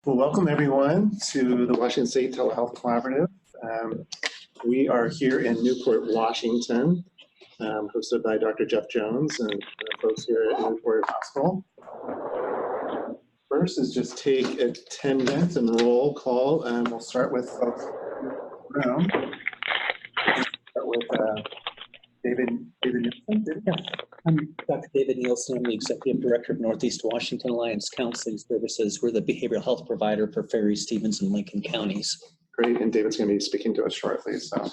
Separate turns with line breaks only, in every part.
Well, welcome everyone to the Washington State Telehealth Collaborative. We are here in Newport, Washington, hosted by Dr. Jeff Jones and folks here at Newport Hospital. First is just take 10 minutes and roll call. We'll start with folks in the room. Start with David Nielsen.
Yeah. I'm Dr. David Nielsen. I'm the Executive Director of Northeast Washington Alliance Counseling Services. We're the behavioral health provider for Ferry, Stevens, and Lincoln counties.
Great, and David's going to be speaking to us shortly, so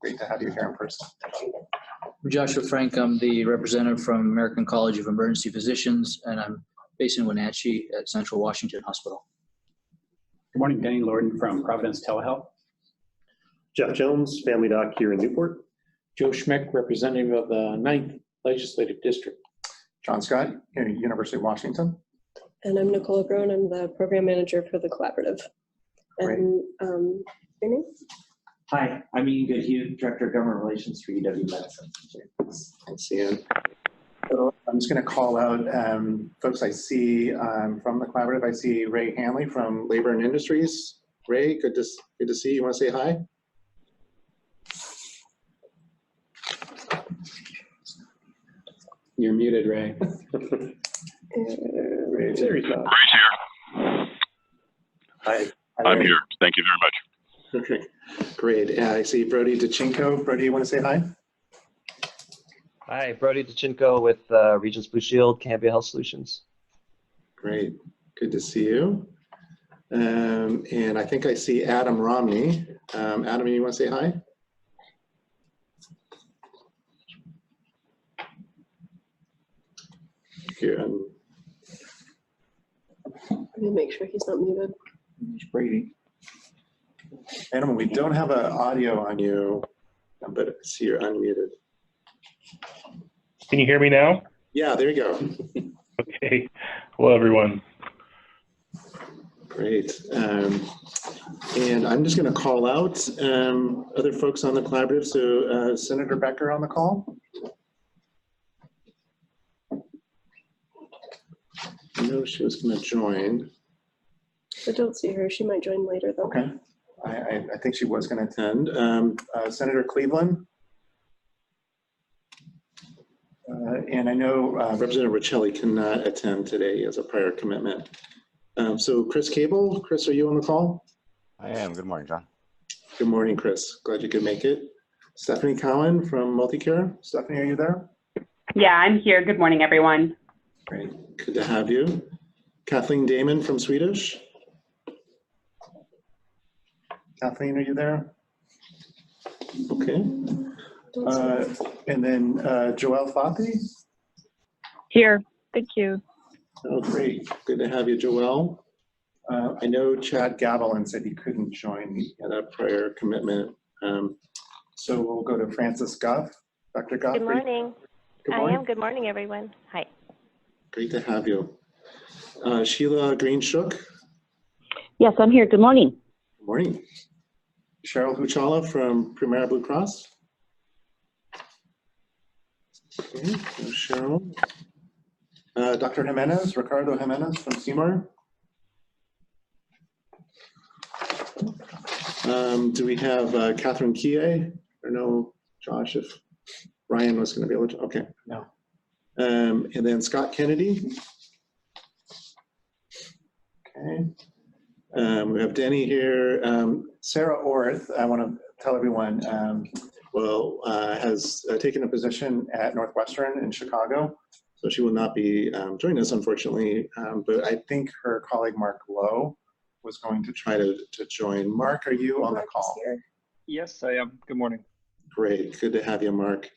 great to have you here in person.
I'm Joshua Frank. I'm the representative from American College of Emergency Physicians, and I'm based in Wenatchee at Central Washington Hospital.
Good morning, Denny Lorden from Providence TeleHealth.
Jeff Jones, family doc here in Newport.
Joe Schmick, representative of the 9th Legislative District.
John Scott, here at University of Washington.
And I'm Nicole Groen. I'm the program manager for the collaborative.
Great.
And your name?
Hi, I'm Ian Goodhue, Director of Government Relations for UW Medicine.
Thanks, Ian. So I'm just going to call out folks I see from the collaborative. I see Ray Hanley from Labor and Industries. Ray, good to see you. You want to say hi?
You're muted, Ray.
Ray,
There you go.
Right here.
Hi.
I'm here. Thank you very much.
Okay, great. I see Brody DeChinko. Brody, you want to say hi?
Hi, Brody DeChinko with Regents Blue Shield, Cambia Health Solutions.
Great. Good to see you. And I think I see Adam Romney. Adam, you want to say hi? Here.
Let me make sure he's not muted.
It's Brady. Adam, we don't have an audio on you, but I see you're unmuted.
Can you hear me now?
Yeah, there you go.
Okay. Hello, everyone.
Great. And I'm just going to call out other folks on the collaborative. So Senator Becker on the call. I know she was going to join.
I don't see her. She might join later though.
Okay. I think she was going to attend. Senator Cleveland. And I know Representative Riccelli cannot attend today as a prior commitment. So Chris Cable, Chris, are you on the call?
I am. Good morning, John.
Good morning, Chris. Glad you could make it. Stephanie Cowan from Multicare. Stephanie, are you there?
Yeah, I'm here. Good morning, everyone.
Great. Good to have you. Kathleen Damon from Swedish. Kathleen, are you there? Okay. And then Joelle Fati.
Here. Thank you.
Oh, great. Good to have you, Joelle. I know Chad Gavilan said he couldn't join. He had a prior commitment. So we'll go to Francis Goff. Dr. Goff.
Good morning.
Good morning.
I am. Good morning, everyone. Hi.
Great to have you. Sheila Greenshook.
Yes, I'm here. Good morning.
Good morning. Cheryl Huchala from Primera Blue Cross. Okay, so Cheryl. Dr. Jimenez, Ricardo Jimenez from Seymour. Do we have Catherine Kie? Or no, Josh, if Ryan was going to be able to, okay.
No.
And then Scott Kennedy. Okay. We have Denny here. Sarah Orth, I want to tell everyone, has taken a position at Northwestern in Chicago. So she will not be joining us, unfortunately. But I think her colleague, Mark Lowe, was going to try to join. Mark, are you on the call?
Yes, I am. Good morning.
Great. Good to have you, Mark.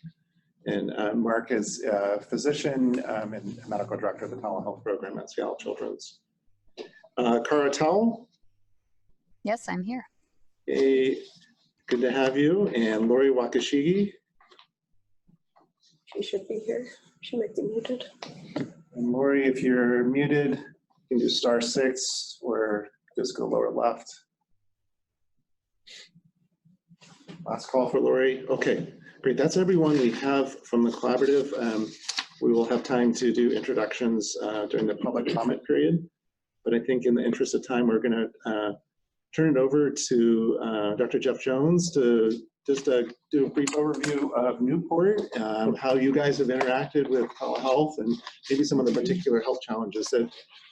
And Mark is a physician and medical director of the telehealth program at Seattle Children's. Cara Towell.
Yes, I'm here.
Hey, good to have you. And Lori Wakashigi.
She should be here. She might be muted.
And Lori, if you're muted, you can do *6 or just go lower left. Last call for Lori. Okay, great. That's everyone we have from the collaborative. We will have time to do introductions during the public comment period. but I think in the interest of time, we're going to turn it over to Dr. Jeff Jones to just do a brief overview of Newport, how you guys have interacted with telehealth, and maybe some of the particular health challenges that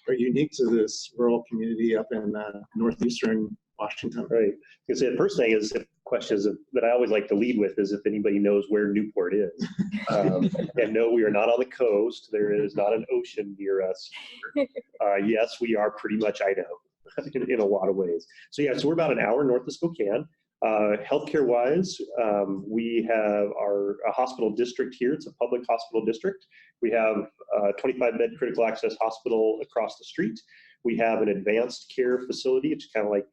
are unique to this rural community up in northeastern Washington.
Right. Because the first thing is questions that I always like to lead with is if anybody knows where Newport is. And no, we are not on the coast. There is not an ocean near us. Yes, we are pretty much Idaho in a lot of ways. So yeah, so we're about an hour north of Spokane. Healthcare wise, we have a hospital district here. It's a public hospital district. We have a 25-bed critical access hospital across the street. We have an advanced care facility. It's kind of like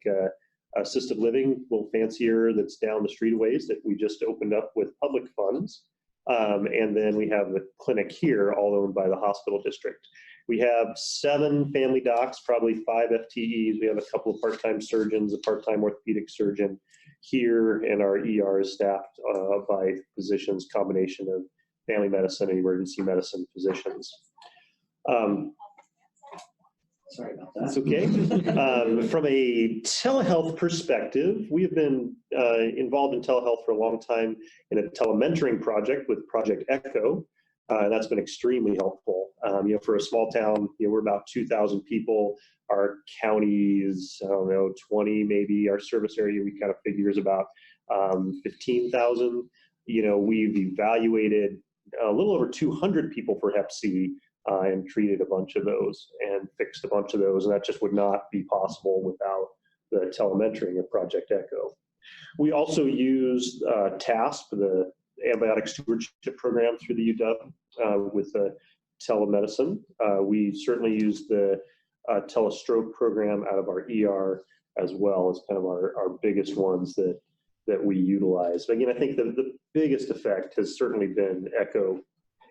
assisted living, a little fancier, that's down the street a ways that we just opened up with public funds. And then we have the clinic here, all owned by the hospital district. We have 7 family docs, probably 5 FTEs. We have a couple of part-time surgeons, a part-time orthopedic surgeon here, and our ER is staffed by physicians, combination of family medicine and emergency medicine physicians.
Sorry about that.
That's okay. From a telehealth perspective, we have been involved in telehealth for a long time in a telementoring project with Project Echo. That's been extremely helpful. For a small town, we're about 2,000 people. Our county is, 20 maybe. Our service area, we kind of figure is about 15,000. We've evaluated a little over 200 people for Hep C and treated a bunch of those and fixed a bunch of those. And that just would not be possible without the telementoring of Project Echo. We also use TASP, the antibiotic stewardship program through the UW with telemedicine. We certainly use the telestroke program out of our ER as well as kind of our biggest ones that we utilize. But again, I think the biggest effect has certainly been Echo.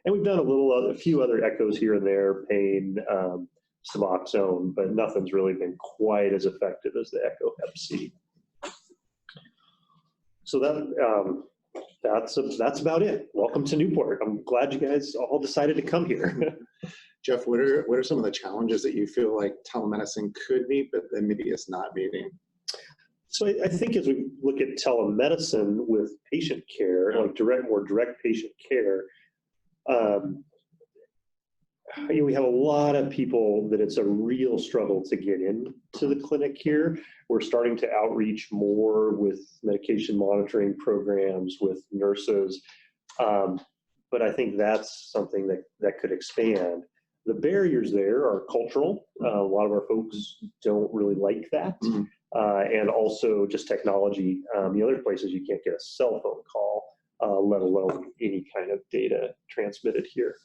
And we've done a few other echoes here and there, pain, Suboxone, but nothing's really been quite as effective as the Echo Hep C. So that's about it. Welcome to Newport. I'm glad you guys all decided to come here.
Jeff, what are some of the challenges that you feel like telemedicine could meet, but then maybe it's not meeting?
So I think as we look at telemedicine with patient care, like more direct patient care, we have a lot of people that it's a real struggle to get into the clinic here. We're starting to outreach more with medication monitoring programs with nurses. But I think that's something that could expand. The barriers there are cultural. A lot of our folks don't really like that. And also just technology. The other places you can't get a cell phone call, let alone any kind of data transmitted here.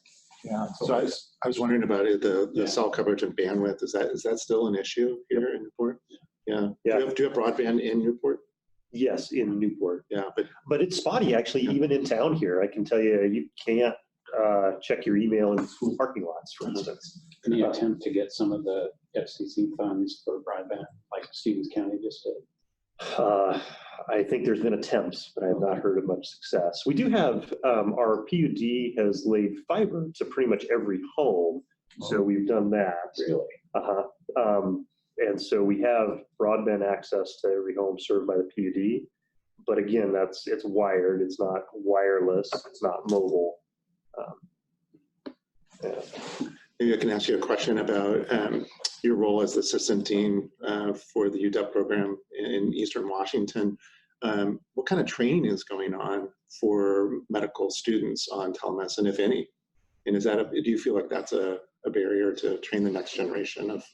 Yeah. So I was wondering about it, the cell coverage and bandwidth. Is that still an issue here in Newport? Yeah.
Yeah.
Do you have broadband in Newport?
Yes, in Newport.
Yeah,
but it's spotty actually. Even in town here, I can tell you can't check your email in school parking lots, for instance.
Any attempt to get some of the FCC funds for broadband, like Stevens County just did?
I think there's been attempts, but I have not heard of much success. We do have, our PUD has laid fiber to pretty much every home. So we've done that.
Really?
And so we have broadband access to every home served by the PUD. But again, it's wired. It's not wireless. It's not mobile.
Yeah. Maybe I can ask you a question about your role as the assistant dean for the UW program in Eastern Washington. What kind of training is going on for medical students on telemedicine, if any? And do you feel like that's a barrier to train the next generation of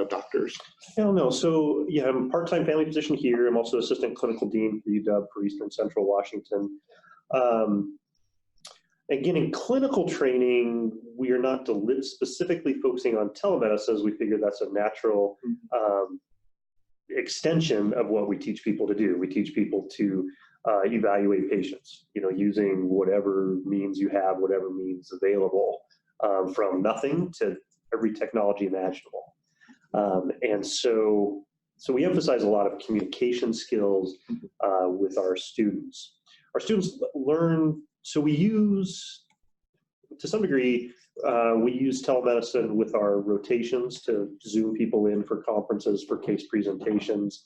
doctors?
I don't know. So yeah, I'm a part-time family physician here. I'm also assistant clinical dean for UW for Eastern Central Washington. Again, in clinical training, we are not specifically focusing on telemedicine, as we figure that's a natural extension of what we teach people to do. We teach people to evaluate patients, using whatever means you have, whatever means available, from nothing to every technology imaginable. And so we emphasize a lot of communication skills with our students. Our students learn. So we use, to some degree, We use telemedicine with our rotations to Zoom people in for conferences, for case presentations.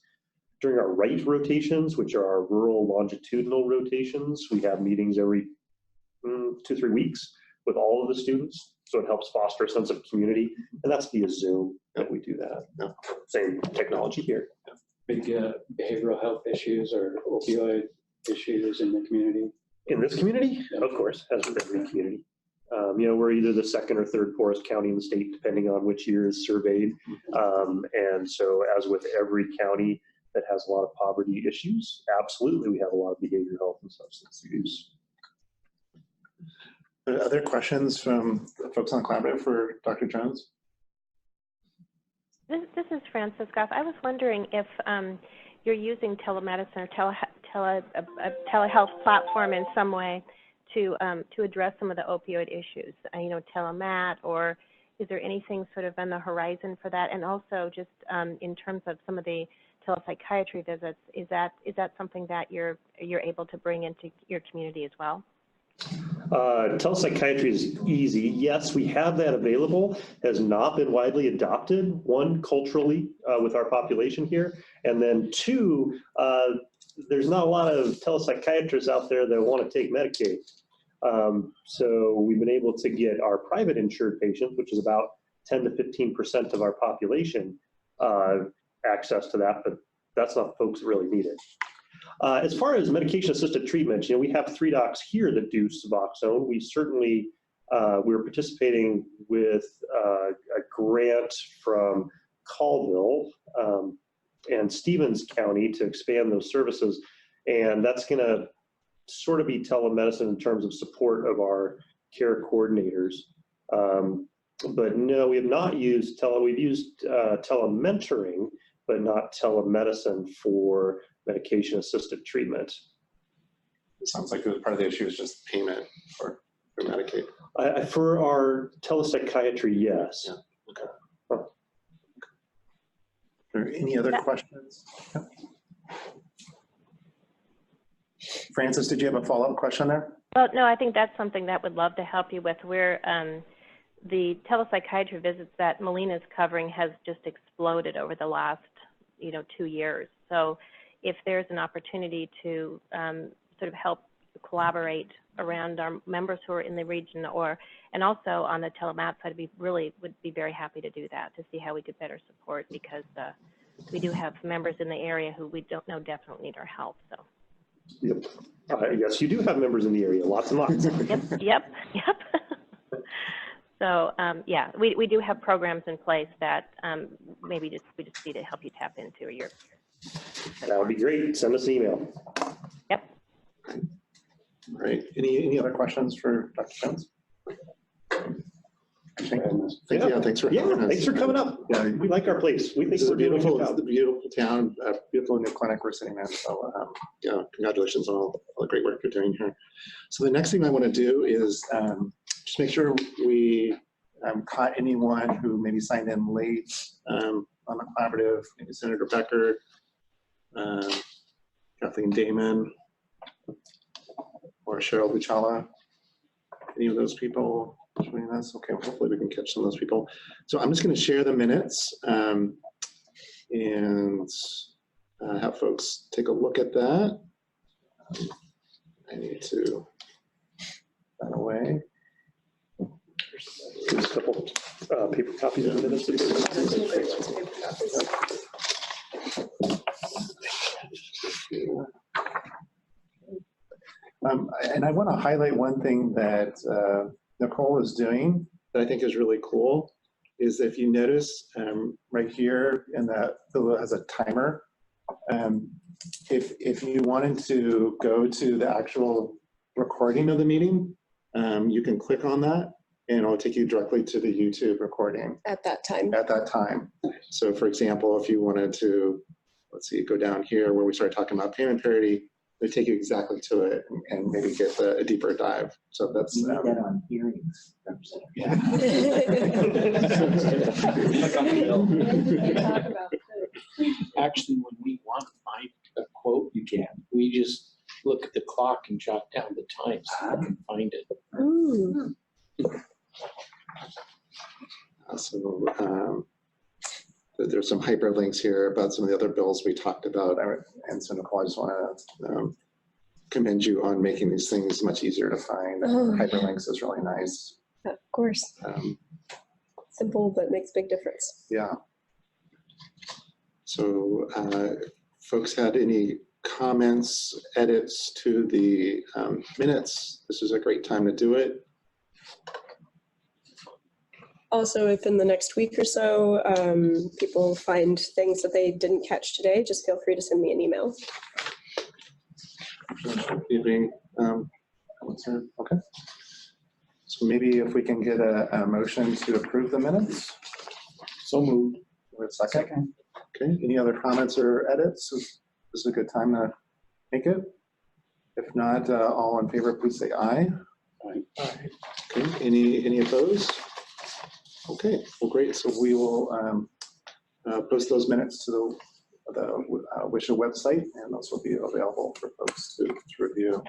During our right rotations, which are our rural longitudinal rotations, we have meetings every 2-3 weeks with all of the students. So it helps foster a sense of community, and that's via Zoom that we do that. Same technology here.
Big behavioral health issues or opioid issues in the community.
In this community, of course, as with every community. We're either the second or third poorest county in the state, depending on which year is surveyed. And so as with every county that has a lot of poverty issues, absolutely, we have a lot of behavioral health and substance use.
Other questions from folks on Collaborative for Dr. Jones?
This is Francisca. I was wondering if you're using telemedicine or a telehealth platform in some way to address some of the opioid issues, telemat, or is there anything sort of on the horizon for that? And also just in terms of some of the telepsychiatry visits, is that something that you're able to bring into your community as well?
Telepsychiatry is easy. Yes, we have that available. Has not been widely adopted, one, culturally with our population here, and then two, there's not a lot of telepsychiatrists out there that want to take Medicaid. So we've been able to get our private insured patients, which is about 10 to 15% of our population, access to that, but that's not folks that really need it. As far as medication-assisted treatment, we have 3 docs here that do Suboxone. We certainly, we're participating with a grant from Colville and Stevens County to expand those services, and that's going to sort of be telemedicine in terms of support of our care coordinators. But no, we have not used we've used telementoring, but not telemedicine for medication-assisted treatment.
It sounds like part of the issue is just payment for Medicaid.
For our telepsychiatry, yes.
Yeah. Okay. Are there any other questions? Yeah. Francis, did you have a follow-up question there?
Well, no, I think that's something that would love to help you with. We're the telepsychiatry visits that Melina's covering has just exploded over the last 2 years. So if there's an opportunity to sort of help collaborate around our members who are in the region, and also on the telemat side, we really would be very happy to do that, to see how we could better support, because we do have members in the area who we don't know definitely need our help. So.
Yep. Yes, you do have members in the area, lots and lots.
Yep. So yeah, we do have programs in place that maybe we just need to help you tap into a year.
That would be great. Send us an email.
Yep.
All right. Any other questions for Dr. Jones? Thanks for coming.
Thanks for coming up. Yeah, we like our place. We think
this is
we're doing a good
it's
job.
a beautiful town, beautiful new clinic we're sitting in. So congratulations on all the great work you're doing here. So the next thing I want to do is just make sure we caught anyone who maybe signed in late on the collaborative, maybe Senator Becker, Kathleen Damon, or Cheryl Buchala. Any of those people joining us? Okay, hopefully we can catch some of those people. So I'm just going to share the minutes and have folks take a look at that. I need to put that away.
There's a couple paper copies of the minutes.
And I want to highlight one thing that Nicole is doing that I think is really cool, is if you notice right here in that Philo has a timer. If you wanted to go to the actual recording of the meeting, you can click on that and it'll take you directly to the YouTube recording.
At that time.
At that time. So for example, if you wanted to, let's see, go down here where we started talking about payment parity, they take you exactly to it and maybe get a deeper dive. So that's
you need that on hearings.
Yeah.
Actually, when we want to find a quote, you can. We just look at the clock and jot down the time so we can find it.
Ooh.
there's some hyperlinks here about some of the other bills we talked about. And so Nicole, I just want to commend you on making these things much easier to find.
Oh,
Hyperlinks is really nice.
of course. Simple, but makes big difference.
Yeah. So folks had any comments, edits to the minutes? This is a great time to do it.
Also, if in the next week or so, people find things that they didn't catch today, just feel free to send me an email.
Okay. So maybe if we can get a motion to approve the minutes. So moved. With a second. Okay. Any other comments or edits? This is a good time to make it. If not, all in favor, please say aye. Aye. Okay. Any opposed? Okay. Well, great. So we will post those minutes to the WISHA website, and those will be available for folks to review.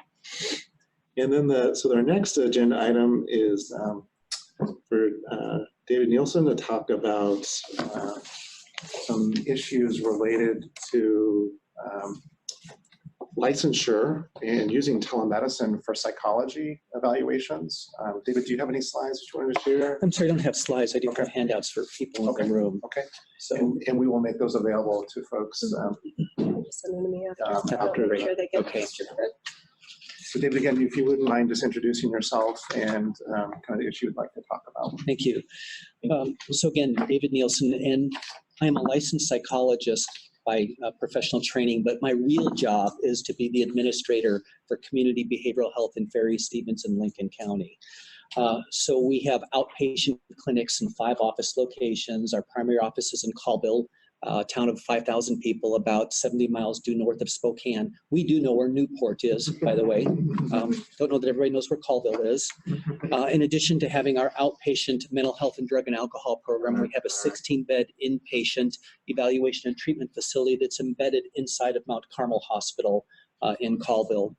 And then so our next agenda item is for David Nielsen to talk about some issues related to licensure and using telemedicine for psychology evaluations. David, do you have any slides that you wanted to share?
I'm sorry, I don't have slides. I do have handouts for people in the room.
Okay.
So,
and we will make those available to folks
Just send them to me after.
after.
Make sure they get
Okay.
distributed.
So David, again, if you wouldn't mind just introducing yourself and kind of the issue you'd like to talk about.
Thank you. So again, David Nielsen, and I'm a licensed psychologist by professional training, but my real job is to be the administrator for community behavioral health in Ferry, Stevens, and Lincoln County. So we have outpatient clinics in 5 office locations. Our primary office is in Colville, a town of 5,000 people, about 70 miles due north of Spokane. We do know where Newport is, by the way. Don't know that everybody knows where Colville is. In addition to having our outpatient mental health and drug and alcohol program, we have a 16-bed inpatient evaluation and treatment facility that's embedded inside of Mount Carmel Hospital in Colville.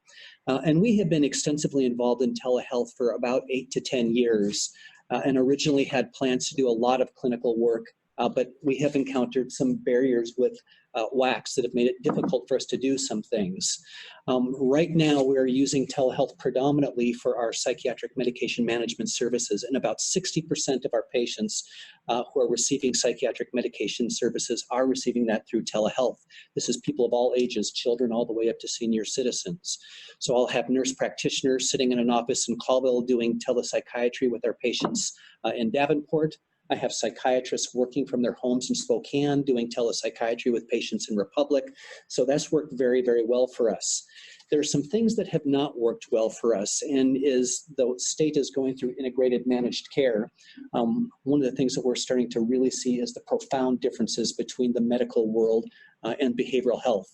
And we have been extensively involved in telehealth for about 8 to 10 years and originally had plans to do a lot of clinical work. But we have encountered some barriers with WACs that have made it difficult for us to do some things. Right now, we're using telehealth predominantly for our psychiatric medication management services, and about 60% of our patients who are receiving psychiatric medication services are receiving that through telehealth. This is people of all ages, children all the way up to senior citizens. So I'll have nurse practitioners sitting in an office in Colville doing telepsychiatry with our patients in Davenport. I have psychiatrists working from their homes in Spokane doing telepsychiatry with patients in Republic. So that's worked very, very well for us. There are some things that have not worked well for us, and the state is going through integrated managed care. One of the things that we're starting to really see is the profound differences between the medical world and behavioral health.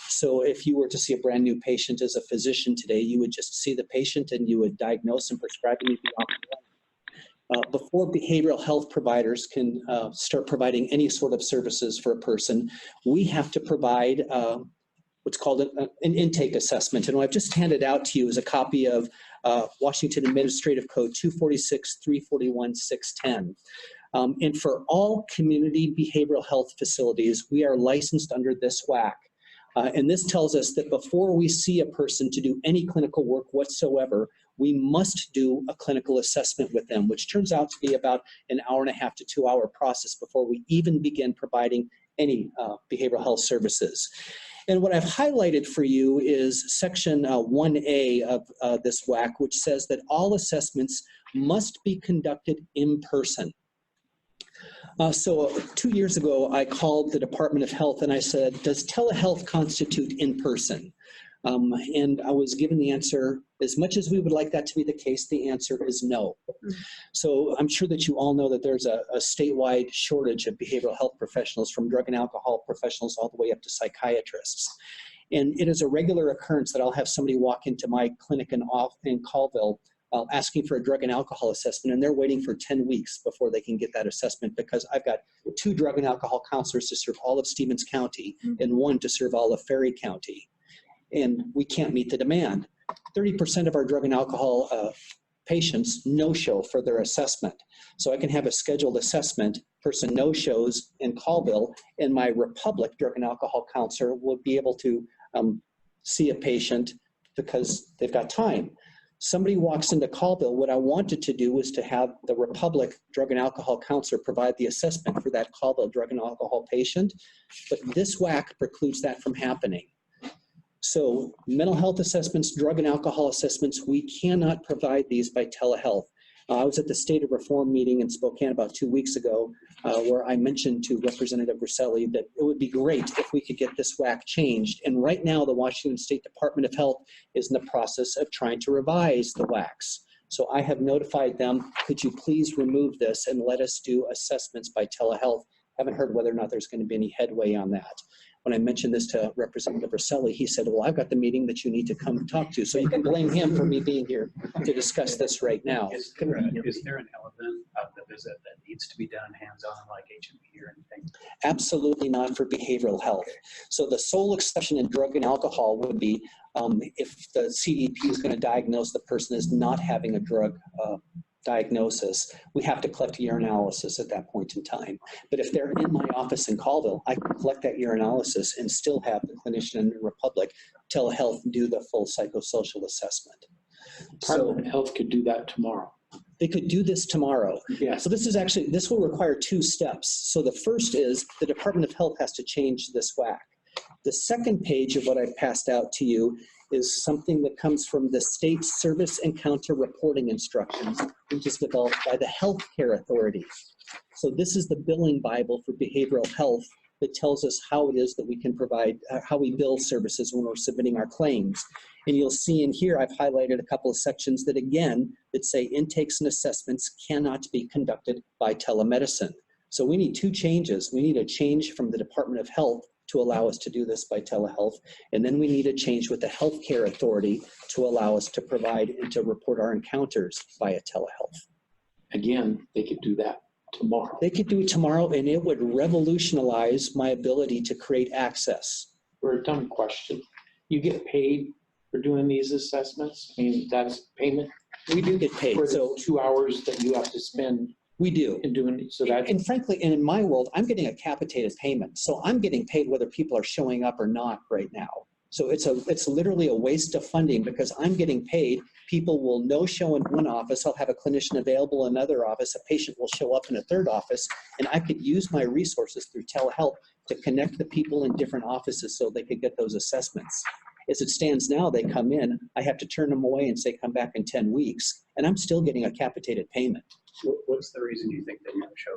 So if you were to see a brand new patient as a physician today, you would just see the patient and you would diagnose and prescribe and you'd be off and running. Before behavioral health providers can start providing any sort of services for a person, we have to provide what's called an intake assessment. And what I've just handed out to you is a copy of Washington Administrative Code 246-341-610. And for all community behavioral health facilities, we are licensed under this WAC. And this tells us that before we see a person to do any clinical work whatsoever, we must do a clinical assessment with them, which turns out to be about an 1.5 to 2 hour process before we even begin providing any behavioral health services. And what I've highlighted for you is section 1A of this WAC, which says that all assessments must be conducted in person. So 2 years ago, I called the Department of Health and I said, does telehealth constitute in person? And I was given the answer, as much as we would like that to be the case, the answer is no. So I'm sure that you all know that there's a statewide shortage of behavioral health professionals, from drug and alcohol professionals all the way up to psychiatrists. And it is a regular occurrence that I'll have somebody walk into my clinic in Colville asking for a drug and alcohol assessment, and they're waiting for 10 weeks before they can get that assessment because I've got 2 drug and alcohol counselors to serve all of Stevens County and 1 to serve all of Ferry County. And we can't meet the demand. 30% of our drug and alcohol patients no-show for their assessment. So I can have a scheduled assessment, person no-shows in Colville, and my Republic drug and alcohol counselor will be able to see a patient because they've got time. Somebody walks into Colville, what I wanted to do was to have the Republic drug and alcohol counselor provide the assessment for that Colville drug and alcohol patient, but this WAC precludes that from happening. So mental health assessments, drug and alcohol assessments, we cannot provide these by telehealth. I was at the State of Reform meeting in Spokane about 2 weeks ago, where I mentioned to Representative Rosselli that it would be great if we could get this WAC changed. And right now, the Washington State Department of Health is in the process of trying to revise the WACs. So I have notified them, could you please remove this and let us do assessments by telehealth? Haven't heard whether or not there's going to be any headway on that. When I mentioned this to Representative Rosselli, he said, well, I've got the meeting that you need to come talk to. So you can blame him for me being here to discuss this right now.
Is there an element of the visit that needs to be done hands-on like H&P or anything?
Absolutely not for behavioral health. So the sole exception in drug and alcohol would be if the CDP is going to diagnose the person as not having a drug diagnosis, we have to collect urinalysis at that point in time. But if they're in my office in Colville, I can collect that urinalysis and still have the clinician in the Republic telehealth do the full psychosocial assessment.
Department of Health could do that tomorrow.
They could do this tomorrow.
Yeah.
So this will require 2 steps. So the first is the Department of Health has to change this WAC. The second page of what I passed out to you is something that comes from the State Service Encounter Reporting Instructions, which is developed by the Healthcare Authority. So this is the billing Bible for behavioral health that tells us how it is that we can provide, how we bill services when we're submitting our claims. And you'll see in here, I've highlighted a couple of sections that again, that say intakes and assessments cannot be conducted by telemedicine. So we need 2 changes. We need a change from the Department of Health to allow us to do this by telehealth. And then we need a change with the Healthcare Authority to allow us to provide and to report our encounters via telehealth.
Again, they could do that tomorrow.
They could do it tomorrow, and it would revolutionize my ability to create access.
For a dumb question, you get paid for doing these assessments? I mean, that's payment?
We do get paid.
For the
So
2 hours that you have to spend
we do.
in doing it, so that.
And frankly, and in my world, I'm getting a capitated payment. So I'm getting paid whether people are showing up or not right now. So it's literally a waste of funding because I'm getting paid. People will no show in one office. I'll have a clinician available in another office. A patient will show up in a third office, and I could use my resources through telehealth to connect the people in different offices so they could get those assessments. As it stands now, they come in, I have to turn them away and say, come back in 10 weeks, and I'm still getting a capitated payment.
What's the reason you think they no show?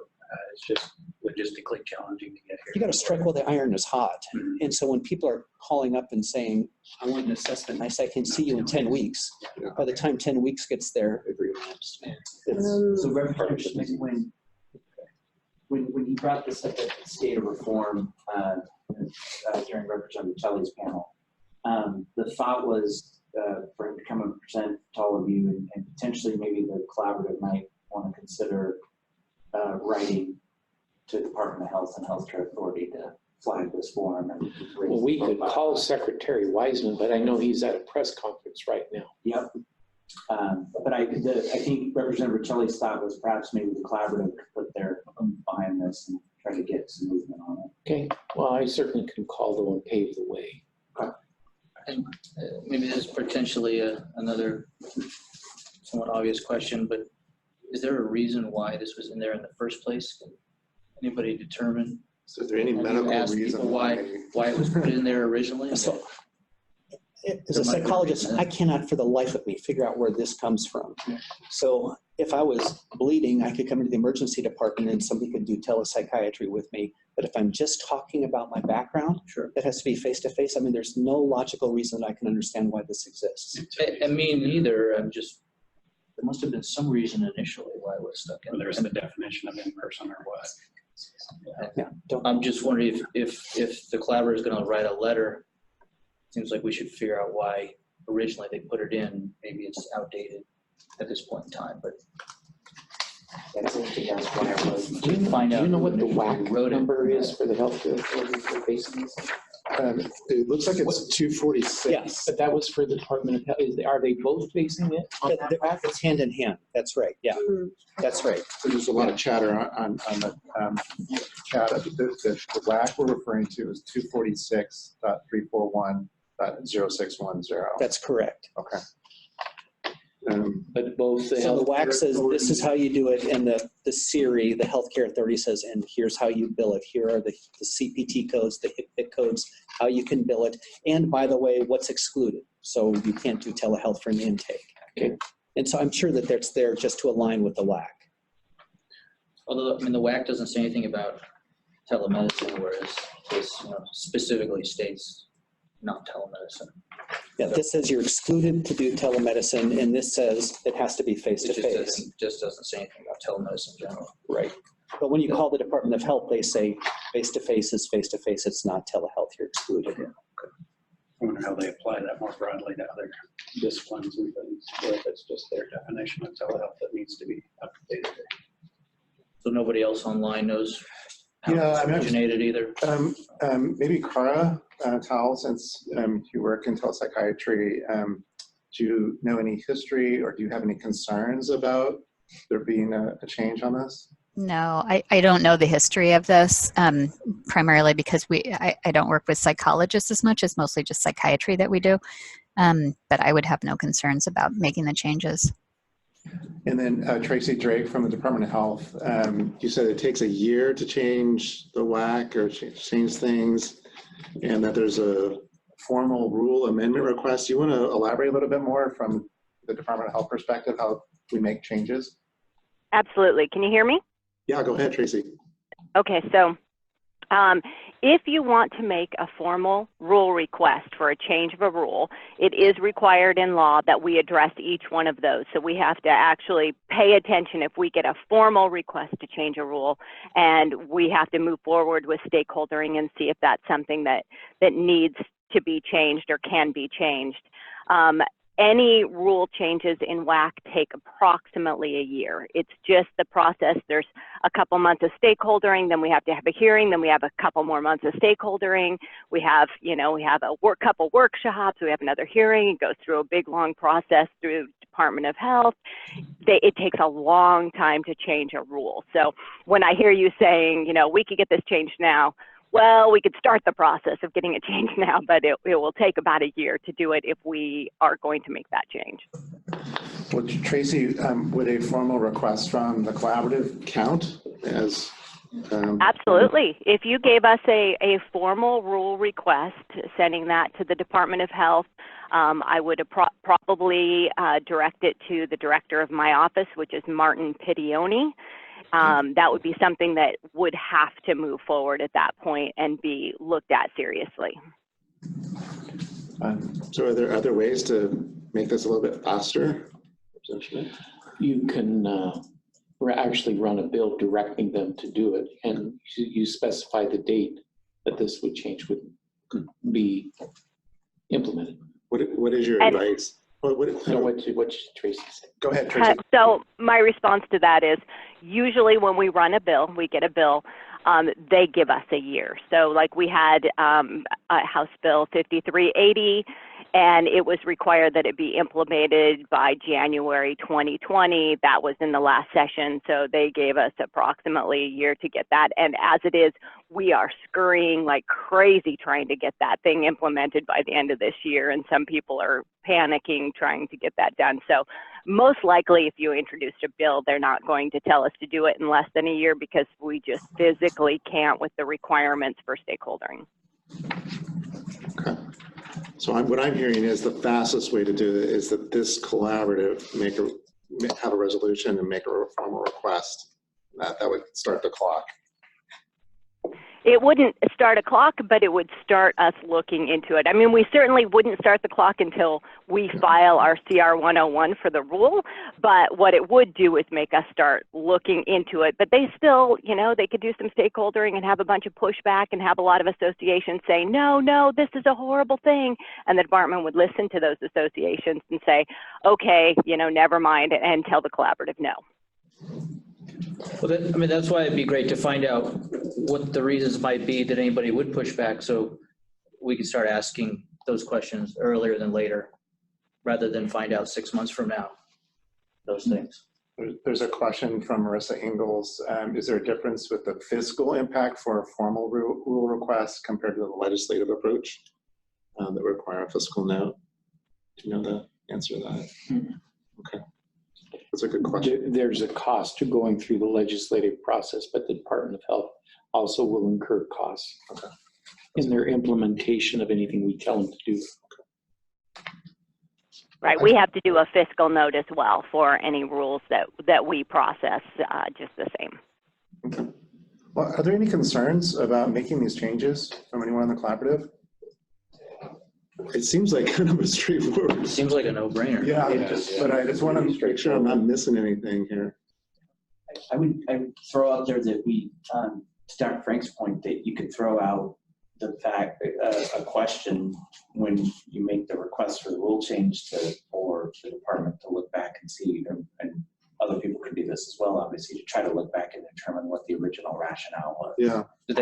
It's just logistically challenging to get here.
You got to strike while the iron is hot. And so when people are calling up and saying, I want an assessment, and I say, I can see you in 10 weeks. By the time 10 weeks gets there,
So Representative Schmidt, when he brought this up at the State of Reform during Representative Kelly's panel, the thought was for him to come and present to all of you, and potentially maybe the collaborative might want to consider writing to the Department of Health and Healthcare Authority to flag this form. And
Well, we could call Secretary Wiseman, but I know he's at a press conference right now.
Yep. But I think Representative Riccelli's thought was perhaps maybe the collaborative could put their behind this and try to get some movement on it.
Okay, well, I certainly can call them and pave the way.
And maybe this is potentially another somewhat obvious question, but is there a reason why this was in there in the first place? Can anybody determine?
So is there any medical reason
why it was put in there originally?
So, as a psychologist, I cannot for the life of me figure out where this comes from. So if I was bleeding, I could come into the emergency department and somebody could do telepsychiatry with me. But if I'm just talking about my background, that has to be face-to-face. I mean, there's no logical reason that I can understand why this exists.
And me neither. I'm just, there must have been some reason initially why it was stuck in there.
There's the definition of in person or what.
Yeah,
I'm just wondering if the collaborator is going to write a letter. Seems like we should figure out why originally they put it in. Maybe it's outdated at this point in time, but
that's interesting. That's why I was.
Do you know what the WAC number is for the healthcare authority for facing this?
It looks like it's 246.
Yes.
But that was for the Department of Health. Are they both basing it on that fact?
It's hand in hand. That's right. Yeah, that's right.
So there's a lot of chatter on the chat. The WAC we're referring to is 246.341.0610.
That's correct.
Okay.
But both the
So the
health.
WAC says this is how you do it, and the CIRI, the Healthcare Authority, says, and here's how you bill it. Here are the CPT codes, the HCPCS codes, how you can bill it, and by the way, what's excluded. So you can't do telehealth for an intake.
Okay.
And so I'm sure that that's there just to align with the WAC.
Although, I mean, the WAC doesn't say anything about telemedicine, whereas this specifically states not telemedicine.
Yeah, this says you're excluded to do telemedicine, and this says it has to be face-to-face.
It just doesn't say anything about telemedicine in general.
Right. But when you call the Department of Health, they say face-to-face is face-to-face. It's not telehealth. You're excluded.
I wonder how they apply that more broadly to other disciplines and things, or if it's just their definition of telehealth that needs to be updated.
So nobody else online knows how
Yeah,
it originated either?
Maybe Cara Tal, since you work in telepsychiatry, do you know any history or do you have any concerns about there being a change on this?
No, I don't know the history of this, primarily because I don't work with psychologists as much. It's mostly just psychiatry that we do. But I would have no concerns about making the changes.
And then Tracy Drake from the Department of Health, you said it takes a year to change the WAC or change things, and that there's a formal rule amendment request. You want to elaborate a little bit more from the Department of Health perspective, how we make changes?
Absolutely. Can you hear me?
Yeah, go ahead, Tracy.
Okay, so if you want to make a formal rule request for a change of a rule, it is required in law that we address each one of those. So we have to actually pay attention if we get a formal request to change a rule, and we have to move forward with stakeholdering and see if that's something that needs to be changed or can be changed. Any rule changes in WAC take approximately a year. It's just the process. There's a couple months of stakeholdering, then we have to have a hearing, then we have a couple more months of stakeholdering. We have, couple workshops, we have another hearing. It goes through a big, long process through the Department of Health. It takes a long time to change a rule. So when I hear you saying, we could get this changed now, well, we could start the process of getting it changed now, but it will take about a year to do it if we are going to make that change.
Well, Tracy, would a formal request from the collaborative count as?
Absolutely. If you gave us a formal rule request, sending that to the Department of Health, I would probably direct it to the director of my office, which is Martin Pidioni. That would be something that would have to move forward at that point and be looked at seriously.
So are there other ways to make this a little bit faster?
You can actually run a bill directing them to do it, and you specify the date that this would change would be implemented.
What is your advice?
What Tracy said.
Go ahead, Tracy.
So my response to that is usually when we run a bill, we get a bill, they give us a year. So like we had House Bill 5380, and it was required that it be implemented by January 2020. That was in the last session, so they gave us approximately a year to get that. And as it is, we are scurrying like crazy trying to get that thing implemented by the end of this year, and some people are panicking trying to get that done. So most likely if you introduced a bill, they're not going to tell us to do it in less than a year because we just physically can't with the requirements for stakeholdering.
Okay. So what I'm hearing is the fastest way to do it is that this collaborative have a resolution and make a formal request. That would start the clock.
It wouldn't start a clock, but it would start us looking into it. I mean, we certainly wouldn't start the clock until we file our CR 101 for the rule, but what it would do is make us start looking into it. But they still, they could do some stakeholdering and have a bunch of pushback and have a lot of associations say, no, this is a horrible thing. And the department would listen to those associations and say, okay, never mind, and tell the collaborative no.
Well, that's why it'd be great to find out what the reasons might be that anybody would push back. So we can start asking those questions earlier than later, rather than find out 6 months from now, those things.
There's a question from Marissa Ingalls. Is there a difference with the fiscal impact for a formal rule request compared to the legislative approach that require a fiscal note? Do you know the answer to that? Okay, that's a good question.
There's a cost to going through the legislative process, but the Department of Health also will incur costs in their implementation of anything we tell them to do.
Right, we have to do a fiscal note as well for any rules that we process, just the same.
Okay. Well, are there any concerns about making these changes from anyone on the collaborative? It seems like kind of a straightforward.
It seems like a no-brainer.
Yeah, but I just want to make sure I'm not missing anything here.
I would throw out there that we, to Dr. Frank's point, that you could throw out the fact, a question when you make the request for the rule change for the department to look back and see, and other people could do this as well, obviously, to try to look back and determine what the original rationale was.
Yeah.
Do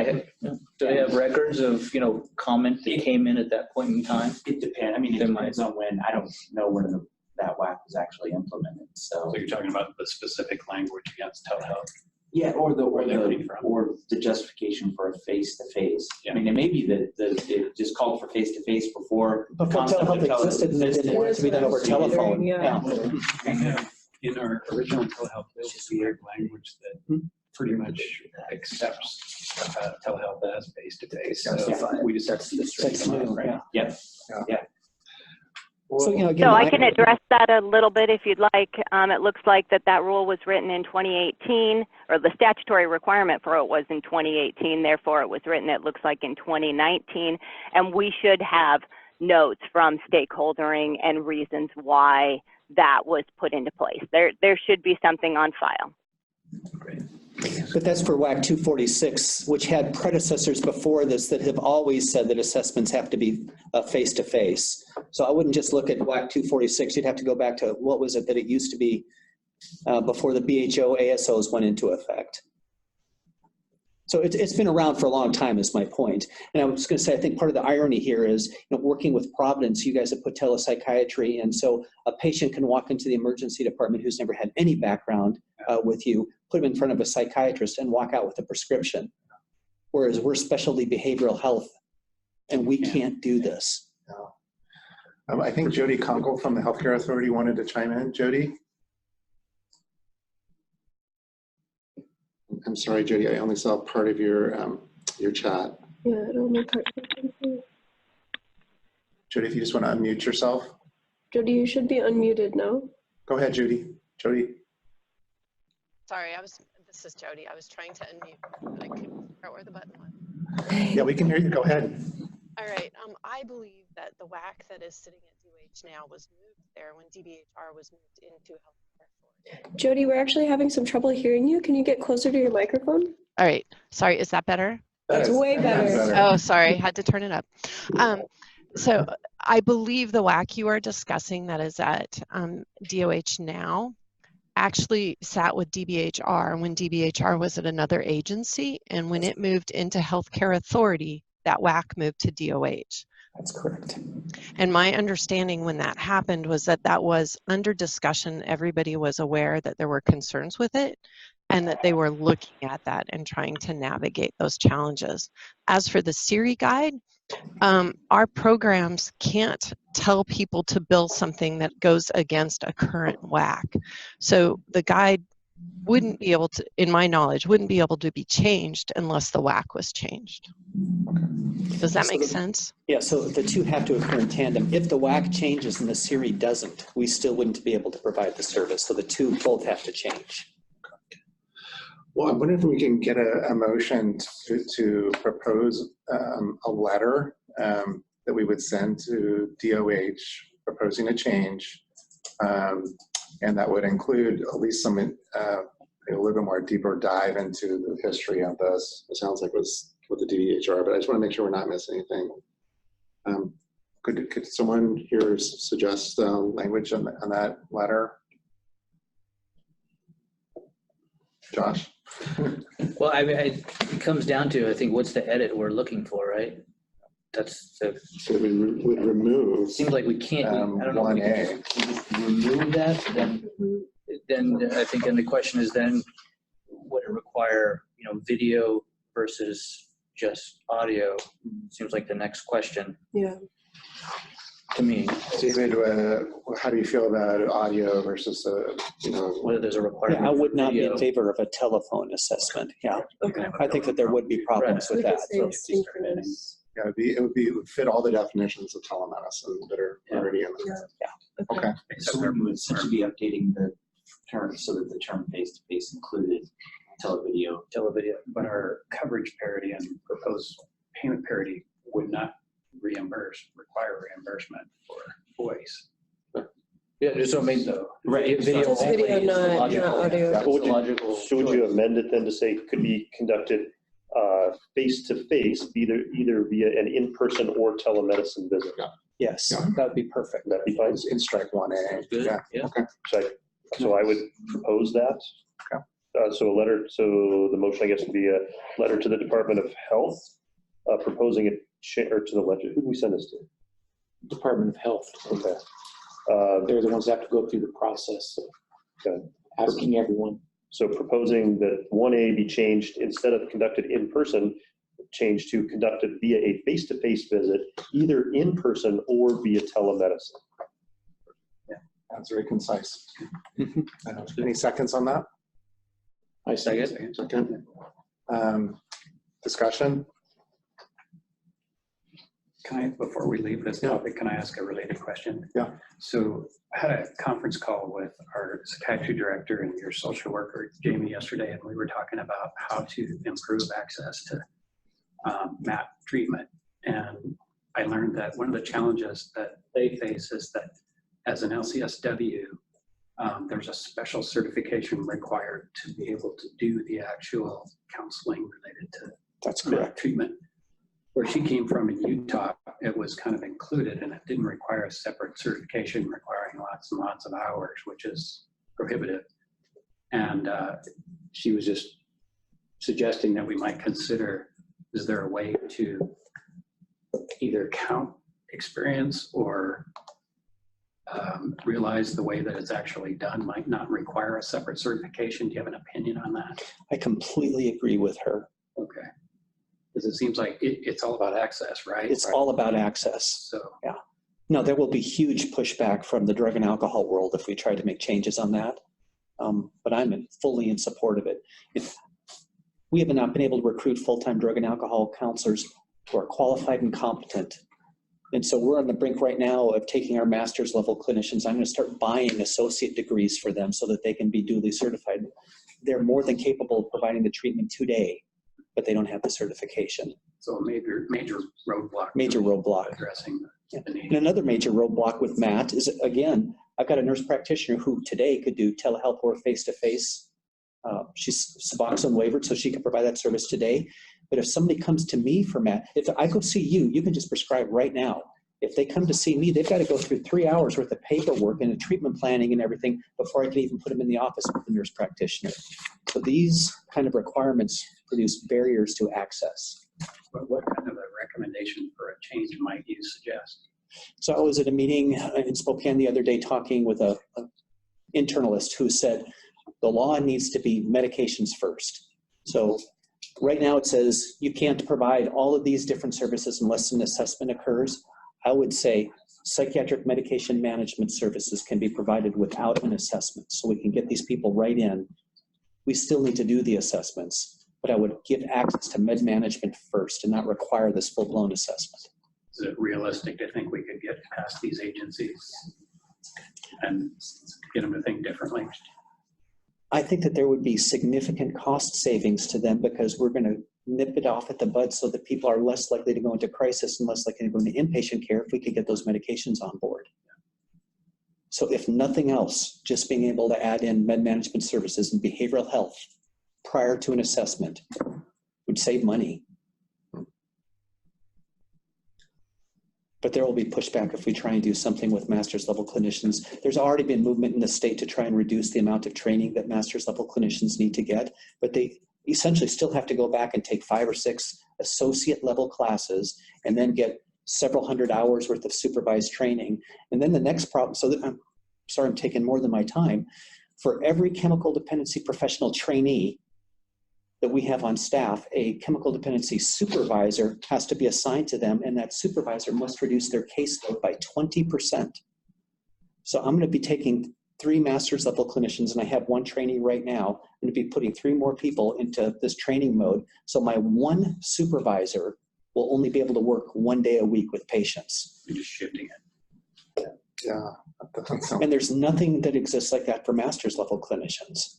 they have records of, comment that came in at that point in time?
It depends. I mean, it depends on when. I don't know when that WAC was actually implemented. So
you're talking about the specific language against telehealth.
Yeah, or the justification for a face-to-face. I mean, it may be that it just called for face-to-face before.
Before telehealth existed, and they didn't want it to be done over telephone.
In our original telehealth bill, we have language that pretty much accepts telehealth as face-to-face. So we just have to
That's new,
right?
Yeah.
So, again,
So I can address that a little bit if you'd like. It looks like that rule was written in 2018, or the statutory requirement for it was in 2018. Therefore, it was written, it looks like, in 2019. And we should have notes from stakeholdering and reasons why that was put into place. There should be something on file.
Great.
But that's for WAC 246, which had predecessors before this that have always said that assessments have to be face-to-face. So I wouldn't just look at WAC 246. You'd have to go back to what was it that it used to be before the BHO ASOs went into effect. So it's been around for a long time is my point. And I was going to say, I think part of the irony here is, working with Providence, you guys have put telepsychiatry, and so a patient can walk into the emergency department who's never had any background with you, put them in front of a psychiatrist and walk out with a prescription. Whereas we're specialty behavioral health and we can't do this.
No. I think Jody Conkle from the Healthcare Authority wanted to chime in. Jody? I'm sorry, Jody, I only saw part of your chat.
Yeah, I don't know part.
Jody, if you just want to unmute yourself.
Jody, you should be unmuted now.
Go ahead, Judy. Jody.
Sorry, this is Jody. I was trying to unmute, but I couldn't figure out where the button was.
Yeah, we can hear you. Go ahead.
All right. I believe that the WAC that is sitting at DOH now was moved there when DBHR was moved into Healthcare Authority.
Jody, we're actually having some trouble hearing you. Can you get closer to your microphone?
All right. Sorry, is that better?
That's way better.
Oh, sorry. Had to turn it up. So I believe the WAC you are discussing that is at DOH now actually sat with DBHR when DBHR was at another agency, and when it moved into Healthcare Authority, that WAC moved to DOH.
That's correct.
And my understanding when that happened was that was under discussion. Everybody was aware that there were concerns with it and that they were looking at that and trying to navigate those challenges. As for the SIRI guide, our programs can't tell people to bill something that goes against a current WAC. So the guide wouldn't be able to, in my knowledge, wouldn't be able to be changed unless the WAC was changed. Does that make sense?
Yeah, so the two have to occur in tandem. If the WAC changes and the SIRI doesn't, we still wouldn't be able to provide the service. So the two both have to change.
Well, I'm wondering if we can get a motion to propose a letter that we would send to DOH proposing a change, and that would include at least some a little bit more deeper dive into the history of this. It sounds like it was with the DBHR, but I just want to make sure we're not missing anything. Could someone here suggest language on that letter? Josh?
Well, it comes down to, I think, what's the edit we're looking for, right? that's the,
So we would remove.
seems like we can't, I don't know. if we
1A.
can just remove that, then I think, and the question is then, would it require, video versus just audio? Seems like the next question
Yeah.
to me.
David, how do you feel about audio versus,
Whether there's a requirement.
Yeah, I would not be
video.
in favor of a telephone assessment. Yeah.
Okay.
I think that there would be problems with
We could
that.
say synchronous.
Yeah, it would fit all the definitions of telemedicine that are already in there.
Yeah.
Okay.
So we would essentially be updating the term so that the term face-to-face included televideo.
But our coverage parity and proposed payment parity would not require reimbursement for voice.
Yeah, just so it means
Right.
video
Just
only
video,
is the
not
logical-
audio.
that's
So would
the
you-
logical
So would you
choice.
amend it then to say could be conducted face-to-face, either via an in-person or telemedicine visit?
Yes, that would be perfect.
That'd be fine.
In strike 1A.
Good,
Yeah.
yeah.
Okay.
So I would propose that.
Okay.
So the motion, I guess, would be a letter to the Department of Health proposing or to the legislature. Who do we send this to?
Department of Health.
Okay.
They're the ones that have to go through the process of asking everyone.
So proposing that 1A be changed, instead of conducted in person, changed to conducted via a face-to-face visit, either in person or via telemedicine.
That's very concise. Any seconds on that?
I say
Second. Discussion?
Before we leave this topic, can I ask a related question?
Yeah.
So I had a conference call with our psychiatry director and your social worker, Jamie, yesterday, and we were talking about how to improve access to MAP treatment. And I learned that one of the challenges that they face is that as an LCSW, there's a special certification required to be able to do the actual counseling related to
That's
MAP
correct.
treatment. Where she came from in Utah, it was kind of included and it didn't require a separate certification requiring lots and lots of hours, which is prohibitive. And she was just suggesting that we might consider, is there a way to either count experience or realize the way that it's actually done might not require a separate certification? Do you have an opinion on that?
I completely agree with her.
Okay. Because it seems like it's all about access, right?
It's all about access.
So,
yeah. No, there will be huge pushback from the drug and alcohol world if we try to make changes on that. But I'm fully in support of it. We have not been able to recruit full-time drug and alcohol counselors who are qualified and competent. And so we're on the brink right now of taking our master's level clinicians. I'm going to start buying associate degrees for them so that they can be duly certified. They're more than capable of providing the treatment today, but they don't have the certification.
So a major roadblock.
Major roadblock.
Addressing the need.
And another major roadblock with Matt is, again, I've got a nurse practitioner who today could do telehealth or face-to-face. She's Suboxone waivered, so she can provide that service today. But if somebody comes to me for Matt, if I go see you, you can just prescribe right now. If they come to see me, they've got to go through 3 hours worth of paperwork and a treatment planning and everything before I can even put them in the office with the nurse practitioner. So these kind of requirements produce barriers to access.
But what kind of a recommendation for a change might you suggest?
So I was at a meeting in Spokane the other day talking with a internalist who said the law needs to be medications first. So right now it says you can't provide all of these different services unless an assessment occurs. I would say psychiatric medication management services can be provided without an assessment, so we can get these people right in. We still need to do the assessments, but I would give access to med management first and not require this full-blown assessment.
Is it realistic to think we could get past these agencies and get them to think differently?
I think that there would be significant cost savings to them because we're going to nip it off at the bud so that people are less likely to go into crisis and less likely to go into inpatient care if we could get those medications on board. So if nothing else, just being able to add in med management services and behavioral health prior to an assessment would save money. But there will be pushback if we try and do something with master's level clinicians. There's already been movement in the state to try and reduce the amount of training that master's level clinicians need to get, but essentially still have to go back and take 5 or 6 associate level classes and then get several hundred hours worth of supervised training. And then the next problem, so that I'm sorry, I'm taking more than my time. For every chemical dependency professional trainee that we have on staff, a chemical dependency supervisor has to be assigned to them, and that supervisor must reduce their caseload by 20%. So I'm going to be taking 3 master's level clinicians, and I have 1 trainee right now. I'm going to be putting 3 more people into this training mode. So my 1 supervisor will only be able to work 1 day a week with patients.
You're just shifting it.
Yeah.
And there's nothing that exists like that for master's level clinicians.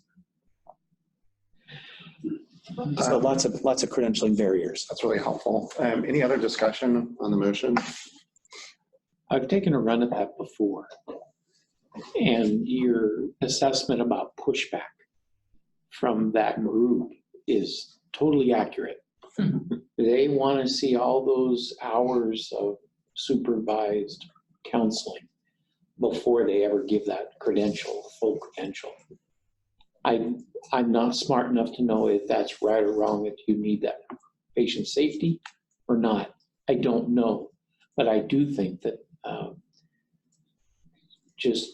So lots of credentialing barriers.
That's really helpful. Any other discussion on the motion?
I've taken a run at that before. And your assessment about pushback from that group is totally accurate. They want to see all those hours of supervised counseling before they ever give that credential, full credential. I'm not smart enough to know if that's right or wrong, if you need that patient safety or not. I don't know. But I do think that just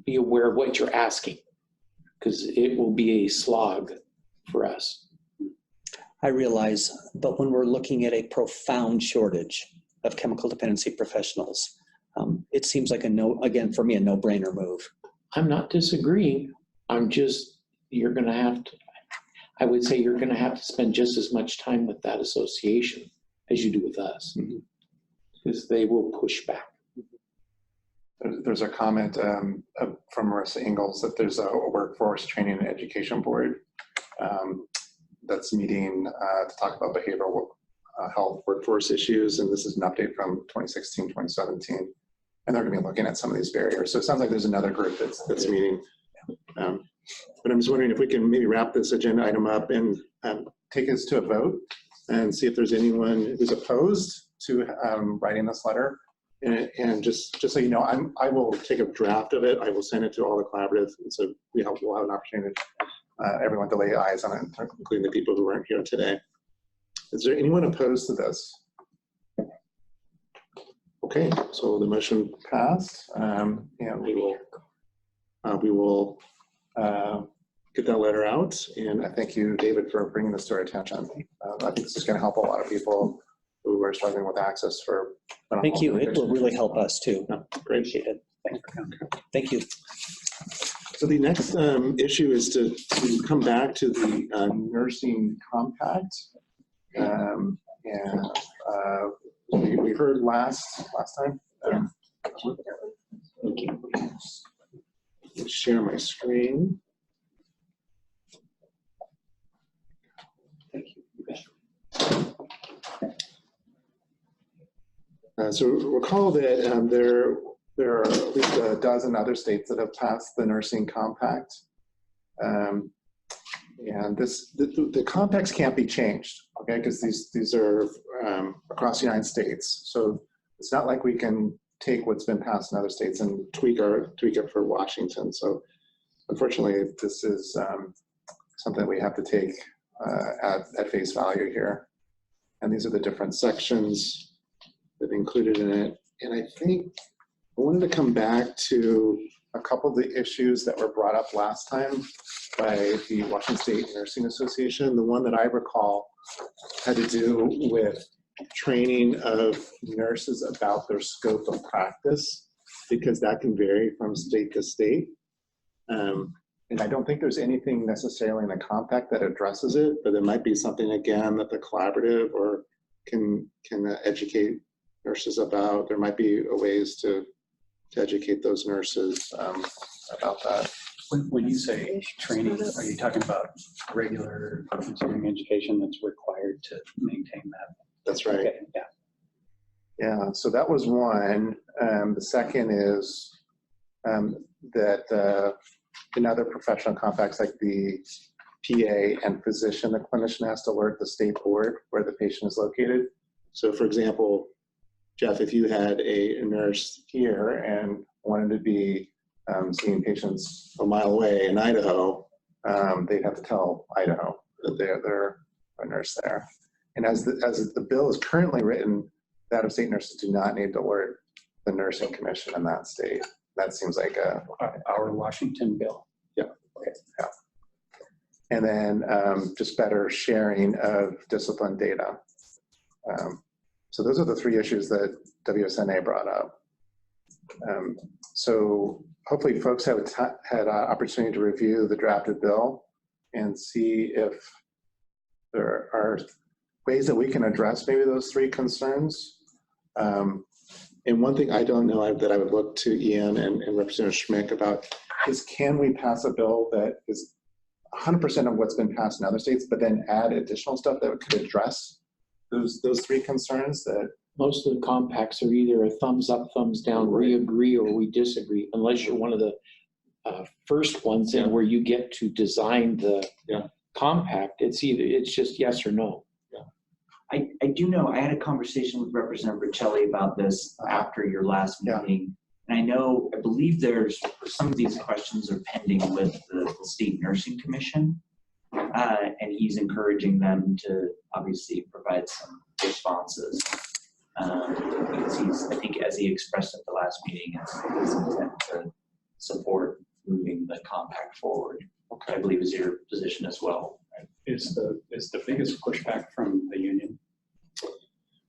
be aware of what you're asking, because it will be a slog for us.
I realize, but when we're looking at a profound shortage of chemical dependency professionals, it seems like again, for me, a no-brainer move.
I'm not disagreeing. I'm just, you're going to have to, I would say you're going to have to spend just as much time with that association as you do with us, because they will push back.
There's a comment from Marissa Ingalls that there's a workforce training and education board that's meeting to talk about behavioral health workforce issues. And this is an update from 2016, 2017. And they're going to be looking at some of these barriers. So it sounds like there's another group that's meeting. But I'm just wondering if we can maybe wrap this agenda item up and take us to a vote and see if there's anyone who's opposed to writing this letter. And just so you know, I will take a draft of it. I will send it to all the collaboratives, and so we'll have an opportunity, everyone to lay eyes on it, including the people who weren't here today. Is there anyone opposed to this? Okay, so the motion passed, and we will get that letter out. And I thank you, David, for bringing this to our attention. I think this is going to help a lot of people who are struggling with access for.
Thank you. It will really help us too.
Great.
Appreciate it. Thank you.
So the next issue is to come back to the nursing compact. We heard last time. Thank you. Share my screen. Thank you. So recall that there are at least a dozen other states that have passed the nursing compact. And the compacts can't be changed, okay, because these are across the United States. So it's not like we can take what's been passed in other states and tweak it for Washington. So unfortunately, this is something we have to take at face value here. And these are the different sections that are included in it. And I think I wanted to come back to a couple of the issues that were brought up last time by the Washington State Nursing Association. The one that I recall had to do with training of nurses about their scope of practice, because that can vary from state to state. And I don't think there's anything necessarily in the compact that addresses it, but it might be something, again, that the collaborative or can educate nurses about. There might be ways to educate those nurses about that.
When you say training, are you talking about regular continuing education that's required to maintain that?
That's right.
Okay, yeah.
Yeah, so that was one. The second is that in other professional compacts like the PA and physician, the clinician has to alert the state board where the patient is located. So for example, Jeff, if you had a nurse here and wanted to be seeing patients a mile away in Idaho, they'd have to tell Idaho. they're a nurse there. And as the bill is currently written, the out-of-state nurses do not need to alert the nursing commission in that state. That seems like
our Washington bill.
Yeah. Okay. Yeah. And then just better sharing of discipline data. So those are the three issues that WSNA brought up. So hopefully folks have had an opportunity to review the drafted bill and see if there are ways that we can address maybe those three concerns. And one thing I don't know that I would look to Ian and Representative Schmick about is, can we pass a bill that is 100% of what's been passed in other states, but then add additional stuff that could address those three concerns? That
most of the compacts are either a thumbs up, thumbs down, we agree or we disagree, unless you're one of the first ones in where you get to design the compact. It's just yes or no.
I do know, I had a conversation with Representative Riccelli about this after your last meeting. And I believe some of these questions are pending with the State Nursing Commission. And he's encouraging them to obviously provide some responses. Because I think as he expressed at the last meeting, it's his intent to support moving the compact forward. Okay. I believe is your position as well.
Is the biggest pushback from the union,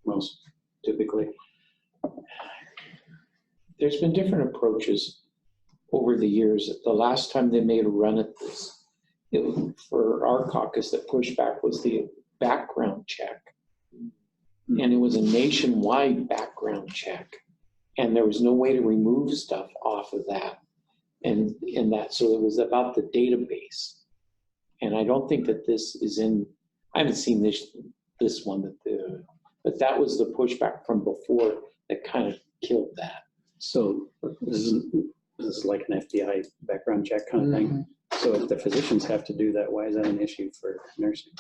most typically?
There's been different approaches over the years. The last time they made a run at this, for our caucus, the pushback was the background check. And it was a nationwide background check. And there was no way to remove stuff off of that. And so it was about the database. And I don't think that this is I haven't seen this one, but that was the pushback from before that kind of killed that.
So this is like an FBI background check kind of thing. So if the physicians have to do that, why is that an issue for nursing?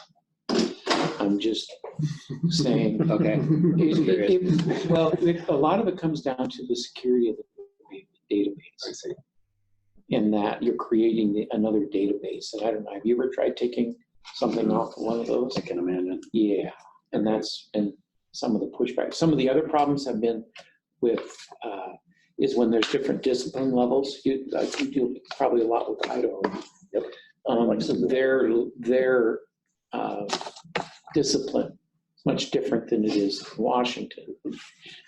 I'm just saying.
Okay.
Well, a lot of it comes down to the security of the database. I see. In that you're creating another database. And I don't know, have you ever tried taking something off of one of those?
I can imagine.
Yeah, and that's been some of the pushback. Some of the other problems have been with, is when there's different discipline levels. You do probably a lot with Idaho.
Yep.
Their discipline is much different than it is in Washington.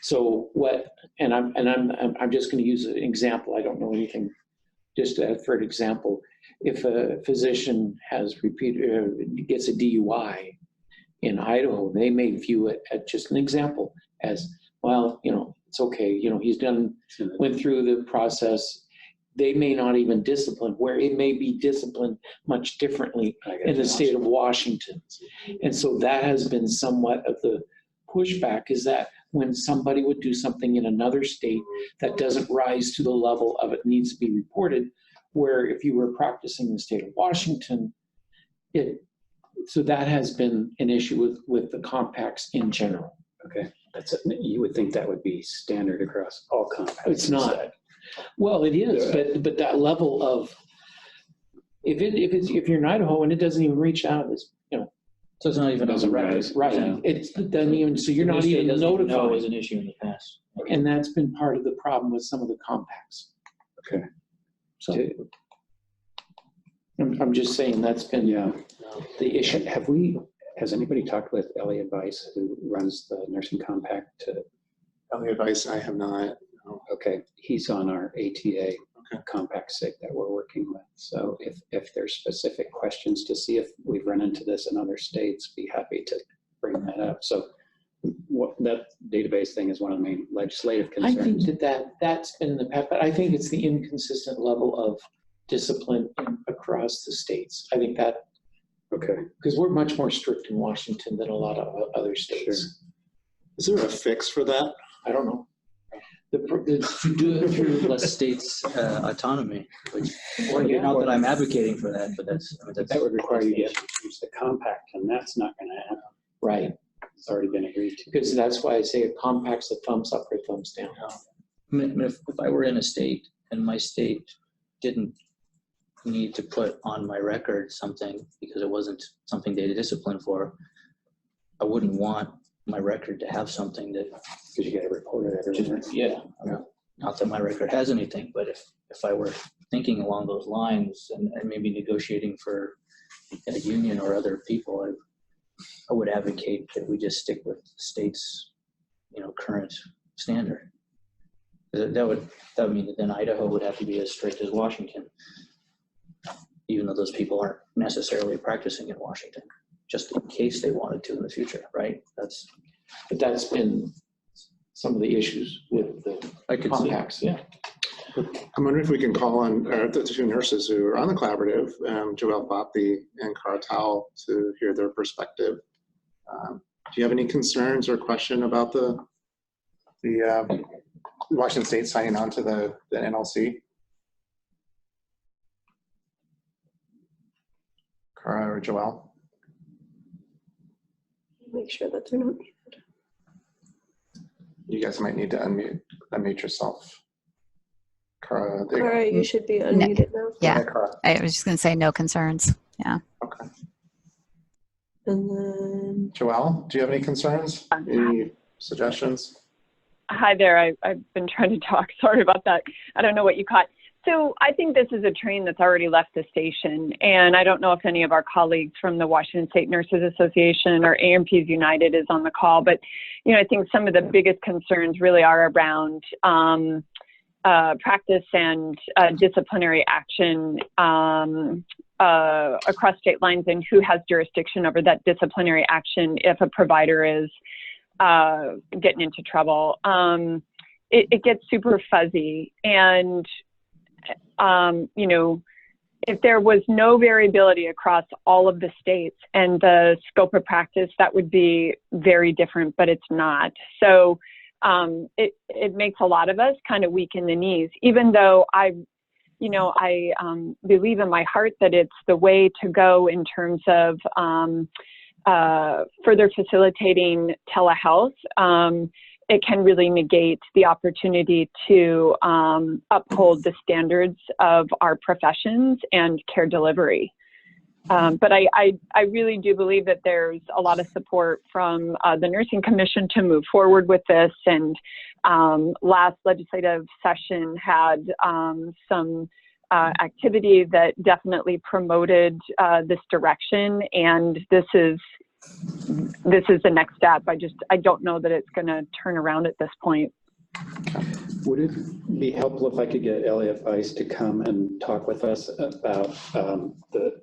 So I'm just going to use an example. I don't know anything. Just for an example, if a physician has gets a DUI in Idaho, they may view it at, just an example, as, well, it's okay. He's went through the process. They may not even discipline, where it may be disciplined much differently in the state of Washington. And so that has been somewhat of the pushback, is that when somebody would do something in another state that doesn't rise to the level of it needs to be reported, where if you were practicing in the state of Washington, so that has been an issue with the compacts in general.
Okay, you would think that would be standard across all compacts.
It's not. Well, it is, but that level of, if you're in Idaho and it doesn't even reach out,
so it's not even on the record.
Right.
Yeah.
It doesn't even, so you're not even notified.
Know it was an issue in the past. Okay.
And that's been part of the problem with some of the compacts.
Okay.
So I'm just saying that's been the issue.
Has anybody talked with Elliot Weiss, who runs the nursing compact?
Elliot Weiss, I have not. No.
Okay, he's on our ATA compact SIG that we're working with. So if there's specific questions to see if we've run into this in other states, be happy to bring that up. So that database thing is one of the main legislative concerns.
I think that's been in the past, but I think it's the inconsistent level of discipline across the states. I think that, because we're much more strict in Washington than a lot of other states.
Sure. Is there a fix for that?
I don't know.
To do it through less states' autonomy, not that I'm advocating for that, but
that would require you to use the compact, and that's not going to happen.
Right.
It's already been agreed to.
Because that's why I say a compact's a thumbs up or thumbs down.
I mean, if I were in a state and my state didn't need to put on my record something because it wasn't something they disciplined for, I wouldn't want my record to have something that.
Because you got to report it everywhere.
Yeah. Not that my record has anything, but if I were thinking along those lines and maybe negotiating for a union or other people, I would advocate that we just stick with the state's, current standard. That would mean that then Idaho would have to be as strict as Washington, even though those people aren't necessarily practicing in Washington, just in case they wanted to in the future, right?
But that's been some of the issues with the compacts. Yeah.
I'm wondering if we can call on the two nurses who are on the collaborative, Joelle Boppe and Cara Towell, to hear their perspective. Do you have any concerns or question about the Washington State signing on to the NLC? Cara or Joelle?
Make sure that they're not.
You guys might need to unmute yourself. Cara,
Cara, you should be unmuted now.
Yeah, I was just going to say no concerns. Yeah.
Okay.
And then
Joelle, do you have any concerns? Any suggestions?
Hi there. I've been trying to talk. Sorry about that. I don't know what you caught. So I think this is a train that's already left the station. And I don't know if any of our colleagues from the Washington State Nurses Association or AMPs United is on the call. But, I think some of the biggest concerns really are around practice and disciplinary action across state lines and who has jurisdiction over that disciplinary action if a provider is getting into trouble. It gets super fuzzy. And if there was no variability across all of the states and the scope of practice, that would be very different, but it's not. So it makes a lot of us kind of weak in the knees, even though I believe in my heart that it's the way to go in terms of further facilitating telehealth. It can really negate the opportunity to uphold the standards of our professions and care delivery. But I really do believe that there's a lot of support from the Nursing Commission to move forward with this. And last legislative session had some activity that definitely promoted this direction. And this is the next step. I don't know that it's going to turn around at this point.
Would it be helpful if I could get Elliot Weiss to come and talk with us about the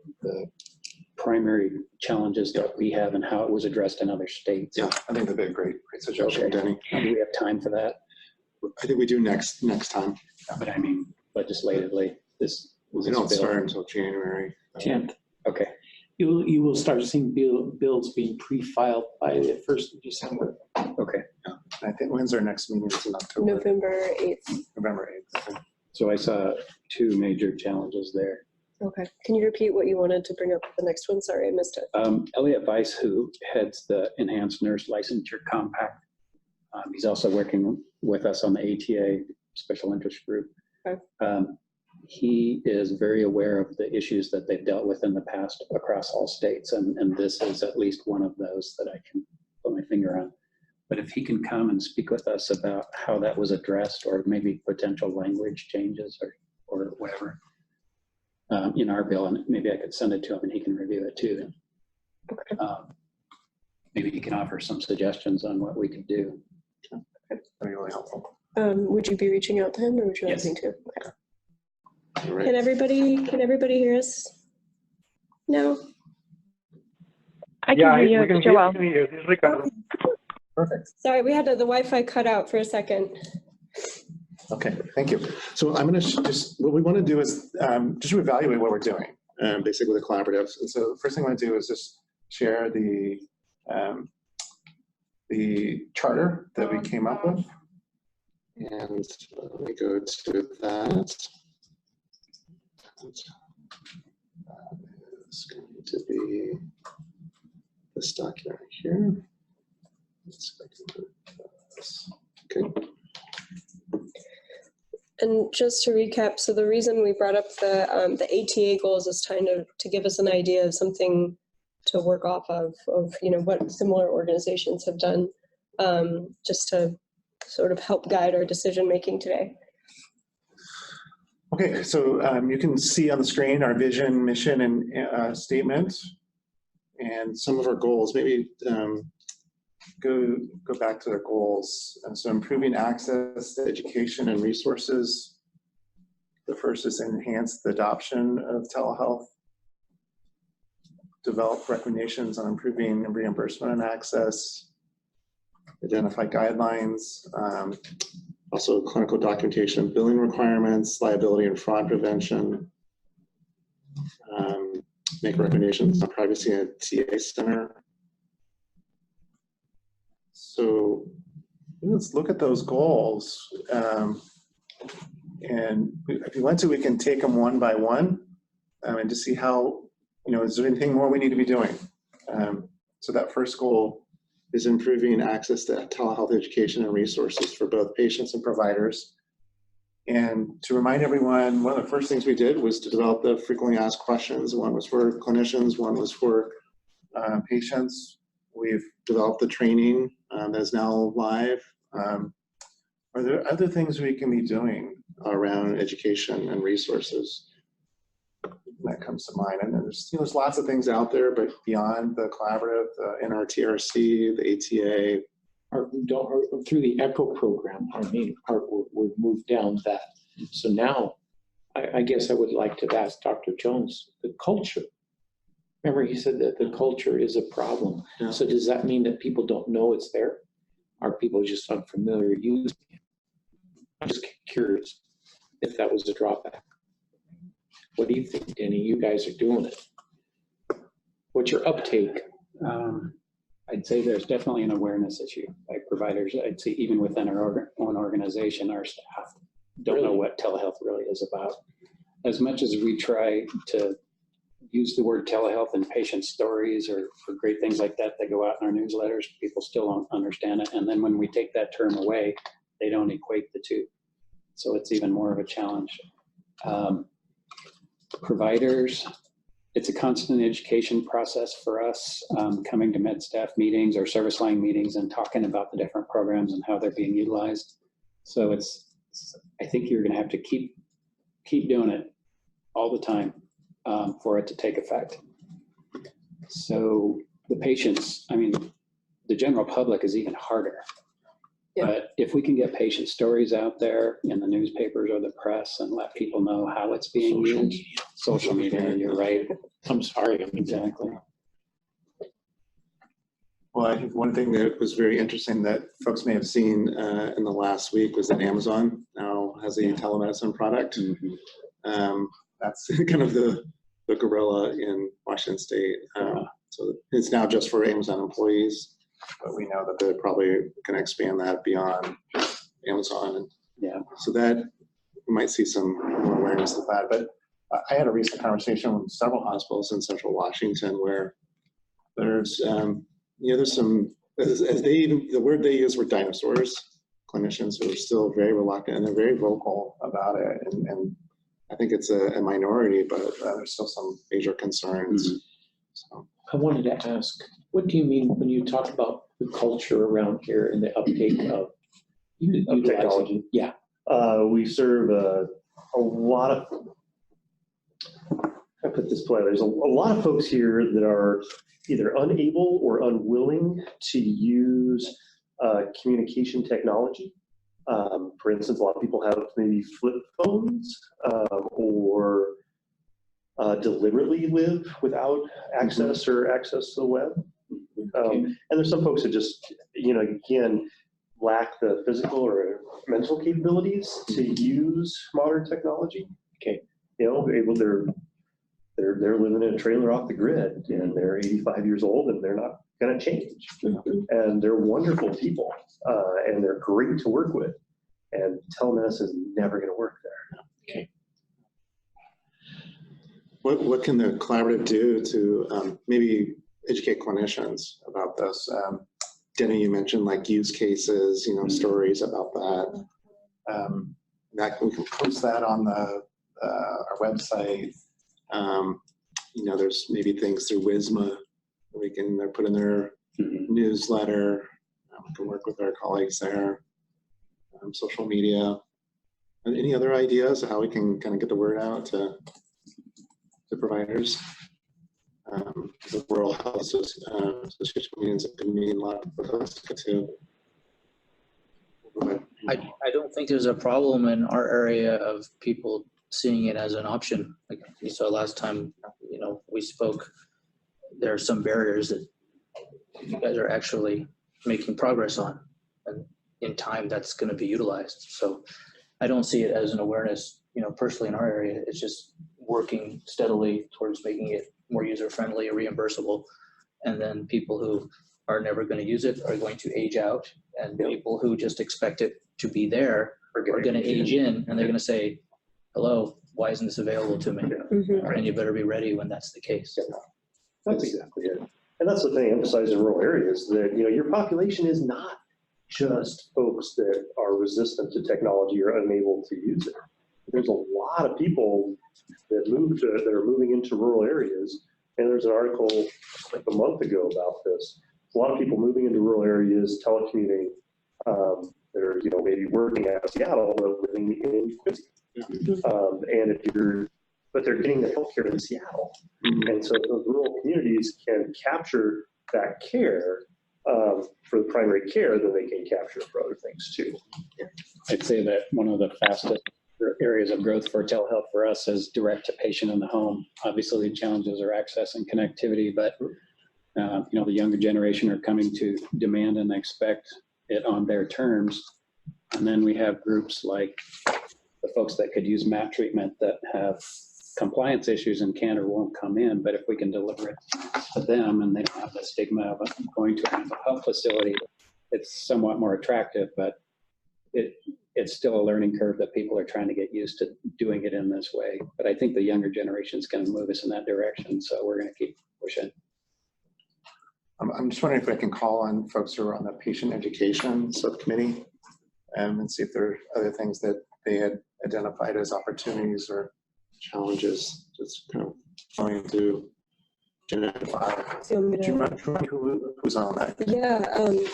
primary challenges that we have and how it was addressed in other states?
Yeah, I think that'd be a great suggestion,
Okay.
Denny.
Do we have time for that?
I think we do next time.
But I mean, legislatively,
We don't start until January
10th.
Okay.
You will start seeing bills being pre-filed by the 1st of December.
Okay.
Yeah. I think when's our next meeting? It's in October.
November 8th.
November 8th. Okay.
So I saw two major challenges there.
Okay. Can you repeat what you wanted to bring up with the next one? Sorry, I missed it.
Elliot Weiss, who heads the Enhanced Nurse Licensure Compact, he's also working with us on the ATA Special Interest Group.
Okay.
He is very aware of the issues that they've dealt with in the past across all states, and this is at least one of those that I can put my finger on. But if he can come and speak with us about how that was addressed, or maybe potential language changes or whatever in our bill, and maybe I could send it to him and he can review it too.
Okay.
Maybe he can offer some suggestions on what we could do.
Okay. That'd be really helpful.
Would you be reaching out to him, or would you like
Yes.
me to? Okay.
Right.
Can everybody hear us? No.
I can hear you, Joelle.
Perfect.
Sorry, we had the Wi-Fi cut out for a second.
Okay, thank you. So I'm going to what we want to do is just reevaluate what we're doing, basically with the collaboratives. And so the first thing I want to do is just share the charter that we came up with. And let me go to that. It's going to be this document right here. Let's see if I can move this. Okay.
And just to recap, so the reason we brought up the ATA goals is kind of to give us an idea of something to work off of what similar organizations have done, just to sort of help guide our decision making today.
Okay, so you can see on the screen our vision, mission, and statement, and some of our goals. Maybe go back to their goals. And so improving access to education and resources. The first is enhance the adoption of telehealth. Develop recommendations on improving reimbursement and access. Identify guidelines. Also clinical documentation, billing requirements, liability and fraud prevention. Make recommendations on privacy and TA center. So let's look at those goals. And if you want to, we can take them one by one and just see how, is there anything more we need to be doing? So that first goal is improving access to telehealth education and resources for both patients and providers. And to remind everyone, one of the first things we did was to develop the frequently asked questions. One was for clinicians, one was for patients. We've developed the training that is now live. Are there other things we can be doing around education and resources? That comes to mind. And there's lots of things out there, but beyond the collaborative, the NRTRC, the ATA.
Through the ECHO program, our main part, we've moved down that. So now, I guess I would like to ask Dr. Jones, the culture. Remember, he said that the culture is a problem.
Yeah.
So does that mean that people don't know it's there? Are people just unfamiliar using it? I'm just curious if that was a drawback. What do you think, Denny? You guys are doing it. What's your uptake?
I'd say there's definitely an awareness issue. Like providers, I'd say even within our own organization, our staff don't know what telehealth really is about. As much as we try to use the word telehealth in patient stories or for great things like that go out in our newsletters, people still don't understand it. And then when we take that term away, they don't equate the two. So it's even more of a challenge. Providers, it's a constant education process for us, coming to med staff meetings or service line meetings and talking about the different programs and how they're being utilized. So I think you're going to have to keep doing it all the time for it to take effect. So the patients, the general public is even harder. Yeah. But if we can get patient stories out there in the newspapers or the press and let people know how it's being used. Social media, you're right.
I'm sorry.
Exactly.
Well, I think one thing that was very interesting that folks may have seen in the last week was that Amazon now has a telemedicine product. Mm-hmm. That's kind of the gorilla in Washington State. So it's now just for Amazon employees, but we know that they're probably going to expand that beyond Amazon. And
yeah.
So that we might see some more awareness of that. But I had a recent conversation with several hospitals in Central Washington where there's, there's some, the word they use were dinosaurs, clinicians who are still very reluctant and they're very vocal about it. And I think it's a minority, but there's still some major concerns.
Mm-hmm.
So.
I wanted to ask, what do you mean when you talk about the culture around here and the uptake of
technology?
Yeah.
We serve a lot of, I put this politely, there's a lot of folks here that are either unable or unwilling to use communication technology. For instance, a lot of people have maybe flip phones or deliberately live without access or access to the web. And there's some folks that just, again, lack the physical or mental capabilities to use modern technology.
Okay.
They're living in a trailer off the grid and they're 85 years old and they're not going to change. And they're wonderful people and they're great to work with. And telemedicine is never going to work there.
Okay.
What can the collaborative do to maybe educate clinicians about this? Denny, you mentioned like use cases, stories about that. we can post that on our website. There's maybe things through WISMA they're put in their newsletter. We can work with our colleagues there. Social media. And any other ideas of how we can kind of get the word out to providers? The Rural Health Association meetings have been meeting a lot with us too.
I don't think there's a problem in our area of people seeing it as an option. Like you saw last time, we spoke, there are some barriers that you guys are actually making progress on, and in time that's going to be utilized. So I don't see it as an awareness, personally in our area. It's just working steadily towards making it more user-friendly, reimbursable, and then people who are never going to use it are going to age out, and people who just expect it to be there are going to age in, and they're going to say, hello, why isn't this available to me? And you better be ready when that's the case.
That's exactly it. And that's the thing, emphasized in rural areas, that your population is not just folks that are resistant to technology or unable to use it. There's a lot of people that are moving into rural areas, and there's an article like a month ago about this. A lot of people moving into rural areas, telecommuting. They're maybe working out of Seattle, but living in Quincy. But they're getting the healthcare in Seattle, and so those rural communities can capture that care for the primary care, then they can capture for other things too.
I'd say that one of the fastest areas of growth for telehealth for us is direct to patient in the home. Obviously, the challenges are access and connectivity, but the younger generation are coming to demand and expect it on their terms. And then we have groups like the folks that could use MAP treatment that have compliance issues and can or won't come in, but if we can deliver it to them and they don't have the stigma of going to a mental health facility, it's somewhat more attractive, but it's still a learning curve that people are trying to get used to doing it in this way. But I think the younger generation is going to move us in that direction, so we're going to keep pushing.
I'm just wondering if I can call on folks who are on the patient education subcommittee and see if there are other things that they had identified as opportunities or challenges, just kind of going to identify. Who's on that?
Yeah,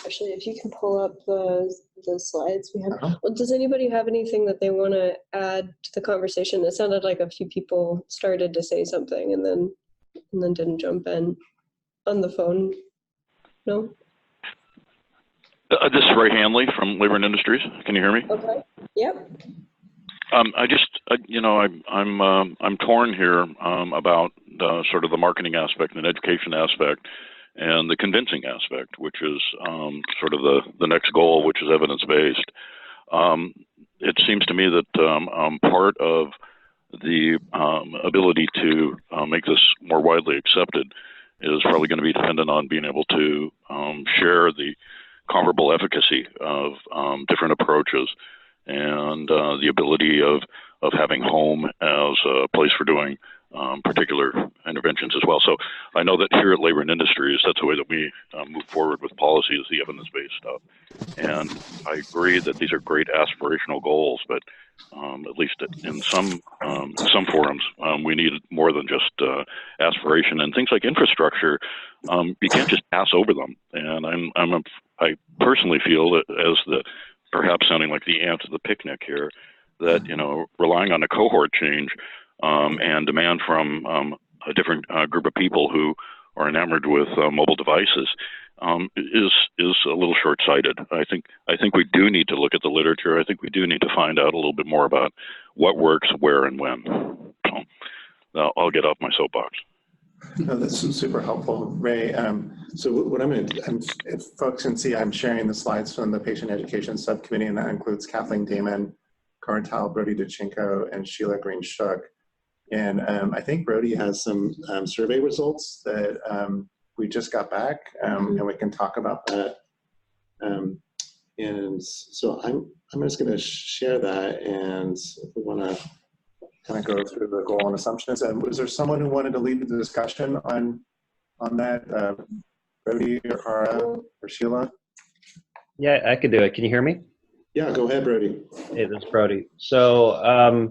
actually, if you can pull up the slides we have. Well, does anybody have anything that they want to add to the conversation? It sounded like a few people started to say something and then didn't jump in on the phone. No?
This is Ray Hanley from Labor and Industries. Can you hear me?
Okay. Yep.
I'm torn here about sort of the marketing aspect and education aspect and the convincing aspect, which is sort of the next goal, which is evidence-based. It seems to me that part of the ability to make this more widely accepted is probably going to be dependent on being able to share the comparable efficacy of different approaches and the ability of having home as a place for doing particular interventions as well. So I know that here at Labor and Industries, that's the way that we move forward with policy, is the evidence-based stuff. And I agree that these are great aspirational goals, but at least in some forums, we need more than just aspiration. And things like infrastructure, you can't just pass over them. And I personally feel that as perhaps sounding like the ant at the picnic here, that relying on a cohort change and demand from a different group of people who are enamored with mobile devices is a little short-sighted. I think we do need to look at the literature. I think we do need to find out a little bit more about what works, where, and when. So I'll get off my soapbox.
No, that's super helpful, Ray. So what I'm going to, if folks can see, I'm sharing the slides from the Patient Education Subcommittee, and that includes Kathleen Damon, Cartel, Brody DeChinko, and Sheila Green-Shook. And I think Brody has some survey results that we just got back, and we can talk about that. And so I'm just going to share that, and if we want to kind of go through the goal and assumptions. And was there someone who wanted to lead the discussion on that? Brody or Cara or Sheila?
Yeah, I could do it. Can you hear me?
Yeah, go ahead, Brody.
Hey, this is Brody. So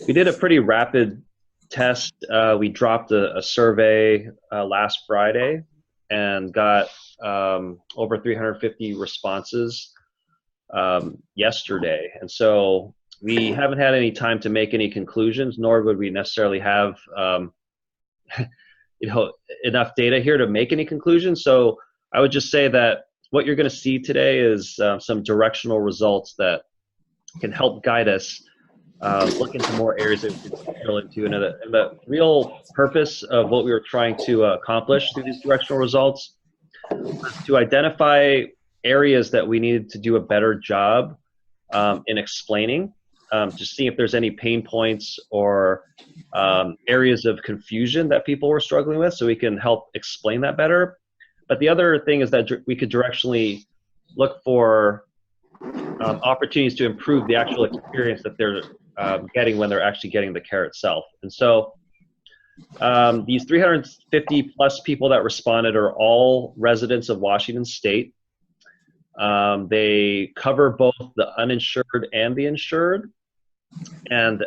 we did a pretty rapid test. We dropped a survey last Friday and got over 350 responses yesterday. And so we haven't had any time to make any conclusions, nor would we necessarily have enough data here to make any conclusions. So I would just say that what you're going to see today is some directional results that can help guide us look into more areas that we can drill into. And the real purpose of what we were trying to accomplish through these directional results was to identify areas that we needed to do a better job in explaining, to see if there's any pain points or areas of confusion that people were struggling with, so we can help explain that better. But the other thing is that we could directionally look for opportunities to improve the actual experience that they're getting when they're actually getting the care itself. And so these 350 plus people that responded are all residents of Washington State. They cover both the uninsured and the insured, and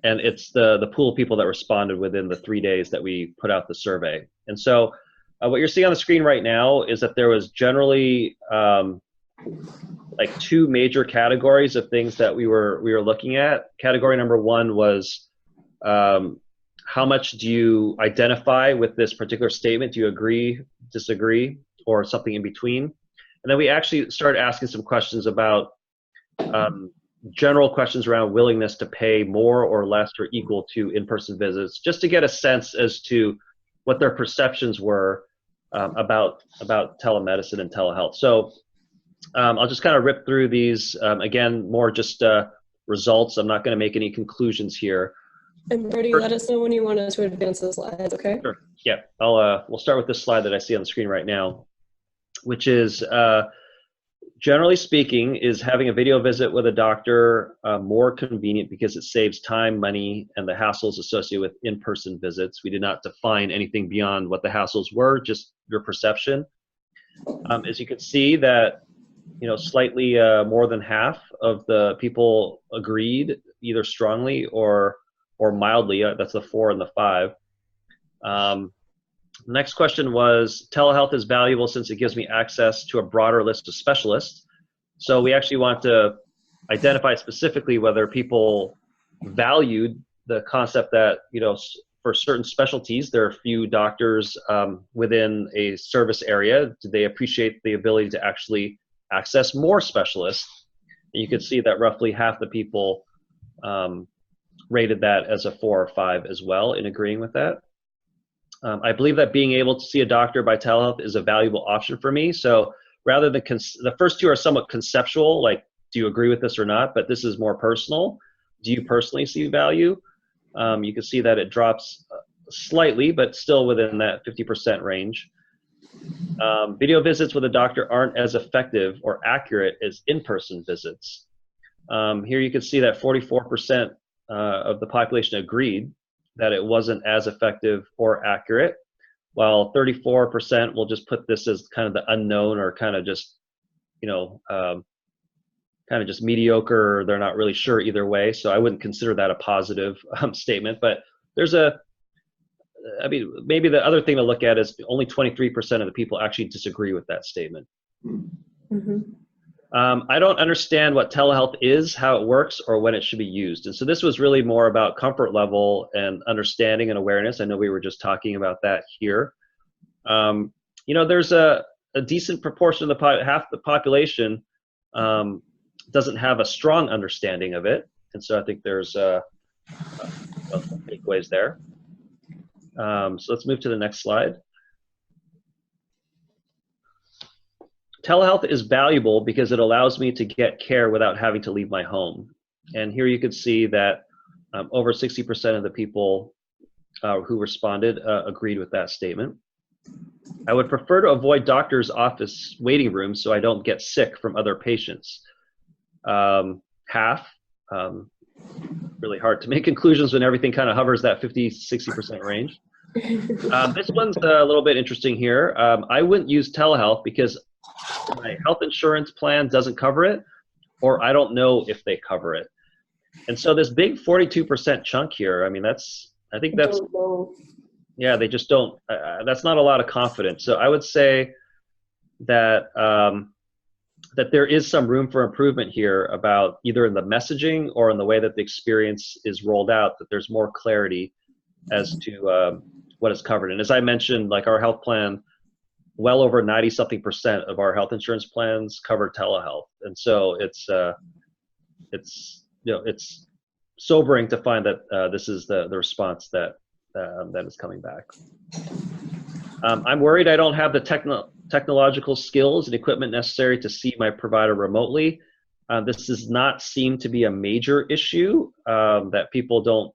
it's the pool of people that responded within the 3 days that we put out the survey. And so what you're seeing on the screen right now is that there was generally like two major categories of things that we were looking at. Category number one was how much do you identify with this particular statement? Do you agree, disagree, or something in between? And then we actually started asking some questions about general questions around willingness to pay more or less or equal to in-person visits, just to get a sense as to what their perceptions were about telemedicine and telehealth. So I'll just kind of rip through these. Again, more just results. I'm not going to make any conclusions here.
And Brody, let us know when you want us to advance the slides, okay?
Sure. Yeah, we'll start with this slide that I see on the screen right now, which is, generally speaking, is having a video visit with a doctor more convenient because it saves time, money, and the hassles associated with in-person visits. We did not define anything beyond what the hassles were, just your perception. As you can see that, slightly more than half of the people agreed, either strongly or mildly. That's the 4 and the 5. The next question was, telehealth is valuable since it gives me access to a broader list of specialists. So we actually want to identify specifically whether people valued the concept that, for certain specialties, there are few doctors within a service area. Do they appreciate the ability to actually access more specialists? And you can see that roughly half the people rated that as a 4 or 5 as well, in agreeing with that. I believe that being able to see a doctor by telehealth is a valuable option for me. So rather than the first two are somewhat conceptual, like, do you agree with this or not? But this is more personal. Do you personally see value? You can see that it drops slightly, but still within that 50% range. Video visits with a doctor aren't as effective or accurate as in-person visits. Here you can see that 44% of the population agreed that it wasn't as effective or accurate, while 34% will just put this as kind of the unknown, or kind of just, kind of just mediocre, or they're not really sure either way. So I wouldn't consider that a positive statement. But there's maybe the other thing to look at is only 23% of the people actually disagree with that statement.
Mm-hmm.
I don't understand what telehealth is, how it works, or when it should be used. And so this was really more about comfort level and understanding and awareness. I know we were just talking about that here. There's a decent proportion of half the population doesn't have a strong understanding of it. And so I think there's some takeaways there. So let's move to the next slide. Telehealth is valuable because it allows me to get care without having to leave my home. And here you can see that over 60% of the people who responded agreed with that statement. I would prefer to avoid doctor's office waiting rooms so I don't get sick from other patients. Half, really hard to make conclusions when everything kind of hovers that 50-60% range. This one's a little bit interesting here. I wouldn't use telehealth because my health insurance plan doesn't cover it, or I don't know if they cover it. And so this big 42% chunk here, I mean, I think that's, yeah, they just don't, that's not a lot of confidence. So I would say that, that there is some room for improvement here about either in the messaging or in the way that the experience is rolled out, that there's more clarity as to what is covered. And as I mentioned, like our health plan, well over 90-something% of our health insurance plans cover telehealth. And so it's sobering to find that this is the response that is coming back. I'm worried I don't have the technological skills and equipment necessary to see my provider remotely. This does not seem to be a major issue, that people don't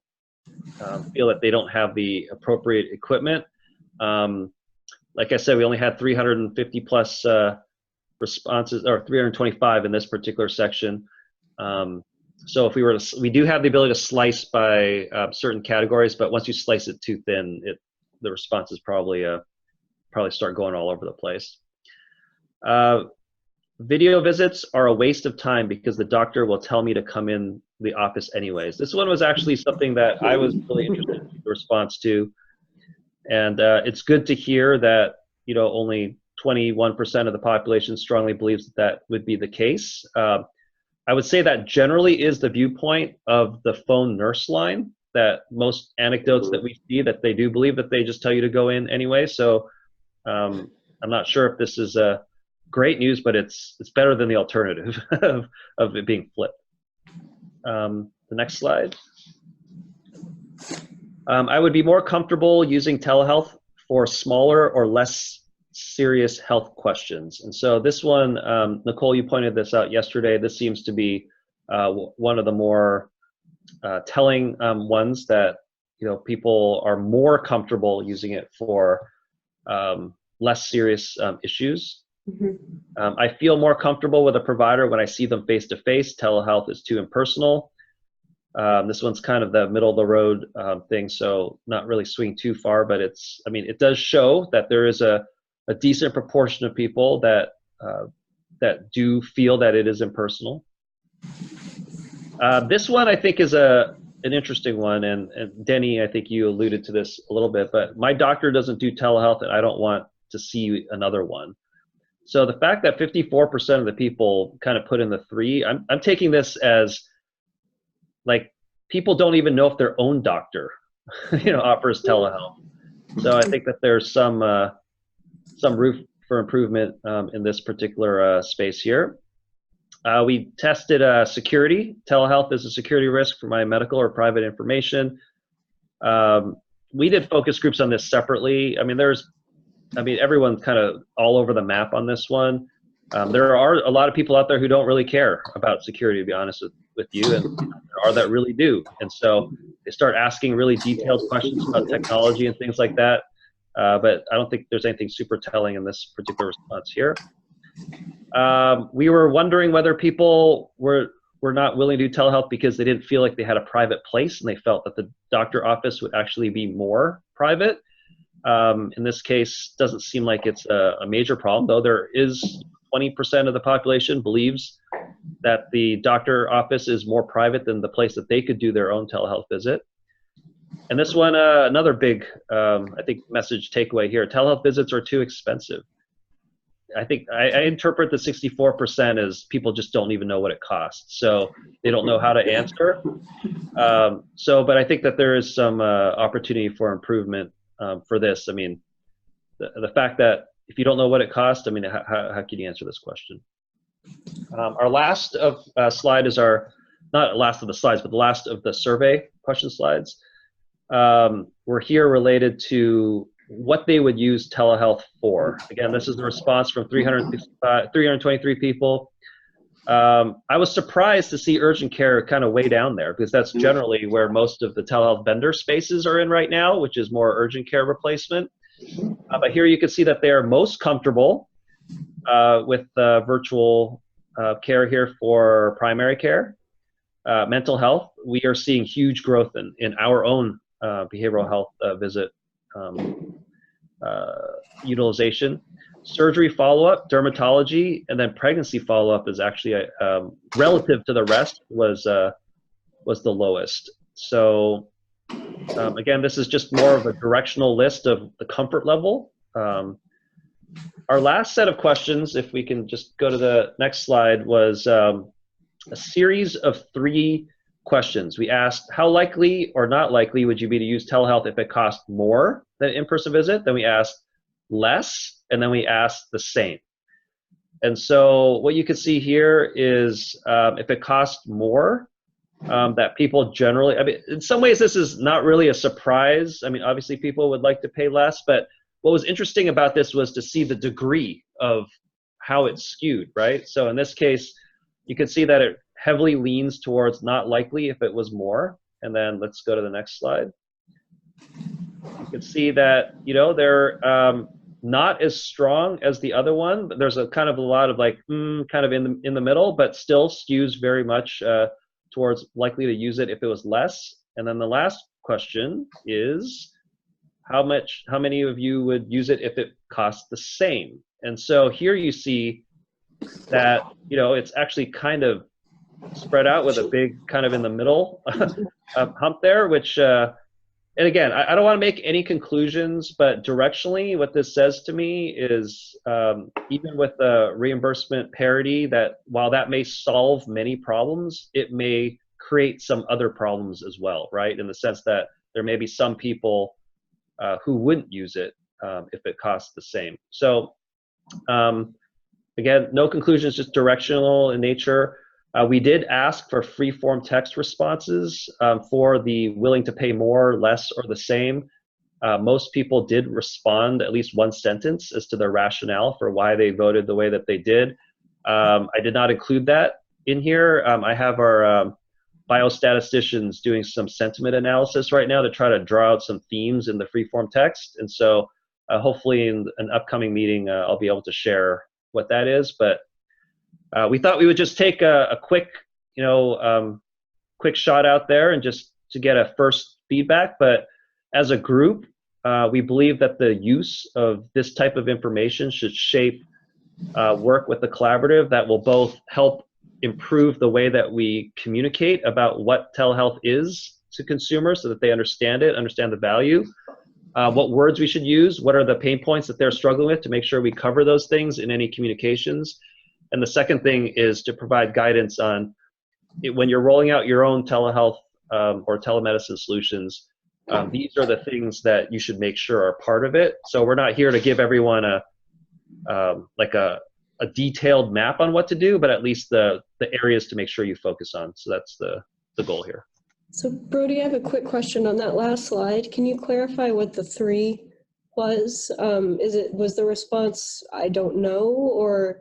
feel that they don't have the appropriate equipment. Like I said, we only had 350 plus responses, or 325 in this particular section. So if we do have the ability to slice by certain categories, but once you slice it too thin, the responses probably start going all over the place. Video visits are a waste of time because the doctor will tell me to come in the office anyways. This one was actually something that I was really interested in the response to. And it's good to hear that, you know, only 21% of the population strongly believes that that would be the case. I would say that generally is the viewpoint of the phone nurse line, that most anecdotes that we see, that they do believe that they just tell you to go in anyway. So I'm not sure if this is great news, but it's better than the alternative of it being flipped. The next slide. I would be more comfortable using telehealth for smaller or less serious health questions. And so this one, Nicole, you pointed this out yesterday. This seems to be one of the more telling ones, that, you know, people are more comfortable using it for less serious issues. Mm-hmm. I feel more comfortable with a provider when I see them face to face. Telehealth is too impersonal. This one's kind of the middle of the road thing, so not really swinging too far, but it does show that there is a decent proportion of people that do feel that it is impersonal. This one I think is an interesting one, and Denny, I think you alluded to this a little bit, but my doctor doesn't do telehealth and I don't want to see another one. So the fact that 54% of the people kind of put in the 3, I'm taking this as like people don't even know if their own doctor, you know, offers telehealth. So I think that there's some room for improvement in this particular space here. We tested security. Telehealth is a security risk for my medical or private information. We did focus groups on this separately. Everyone's kind of all over the map on this one. There are a lot of people out there who don't really care about security, to be honest with you, and there are that really do. And so they start asking really detailed questions about technology and things like that. But I don't think there's anything super telling in this particular response here. We were wondering whether people were not willing to do telehealth because they didn't feel like they had a private place and they felt that the doctor office would actually be more private. In this case, doesn't seem like it's a major problem, though there is 20% of the population believes that the doctor office is more private than the place that they could do their own telehealth visit. And this one, another big, I think, message takeaway here: telehealth visits are too expensive. I think I interpret the 64% as people just don't even know what it costs, so they don't know how to answer. But I think that there is some opportunity for improvement for this. I mean, the fact that if you don't know what it costs, I mean, how can you answer this question? Our last of slide is not last of the slides, but the last of the survey question slides. We're here related to what they would use telehealth for. Again, this is the response from 323 people. I was surprised to see urgent care kind of way down there, because that's generally where most of the telehealth vendor spaces are in right now, which is more urgent care replacement. But here you can see that they are most comfortable with virtual care here for primary care. Mental health, we are seeing huge growth in our own behavioral health visit utilization. Surgery follow-up, dermatology, and then pregnancy follow-up is actually relative to the rest was the lowest. So again, this is just more of a directional list of the comfort level. Our last set of questions, if we can just go to the next slide, was a series of 3 questions. We asked, how likely or not likely would you be to use telehealth if it cost more than an in-person visit? Then we asked less, and then we asked the same. And so what you can see here is if it costs more, that people generally, I mean, in some ways this is not really a surprise. I mean, obviously people would like to pay less, but what was interesting about this was to see the degree of how it's skewed, right? So in this case, you can see that it heavily leans towards not likely if it was more. And then let's go to the next slide. You can see that, you know, they're not as strong as the other one, but there's a kind of a lot of like, kind of in the middle, but still skews very much towards likely to use it if it was less. And then the last question is, how many of you would use it if it cost the same? And so here you see that, you know, it's actually kind of spread out with a big kind of in the middle hump there, which, and again, I don't want to make any conclusions, but directionally what this says to me is even with the reimbursement parity, that while that may solve many problems, it may create some other problems as well, right? In the sense that there may be some people who wouldn't use it if it costs the same. So again, no conclusions, just directional in nature. We did ask for free-form text responses for the willing to pay more, less, or the same. Most people did respond at least one sentence as to their rationale for why they voted the way that they did. I did not include that in here. I have our biostatisticians doing some sentiment analysis right now to try to draw out some themes in the free-form text. And so hopefully in an upcoming meeting, I'll be able to share what that is. But we thought we would just take a quick, you know, quick shot out there and just to get a first feedback. But as a group, we believe that the use of this type of information should shape work with the collaborative that will both help improve the way that we communicate about what telehealth is to consumers so that they understand it, understand the value, what words we should use, what are the pain points that they're struggling with to make sure we cover those things in any communications. And the second thing is to provide guidance on when you're rolling out your own telehealth or telemedicine solutions, these are the things that you should make sure are part of it. So we're not here to give everyone a detailed map on what to do, but at least the areas to make sure you focus on. So that's the goal here.
So Brody, I have a quick question on that last slide. Can you clarify what the 3 was? Was the response, I don't know, or?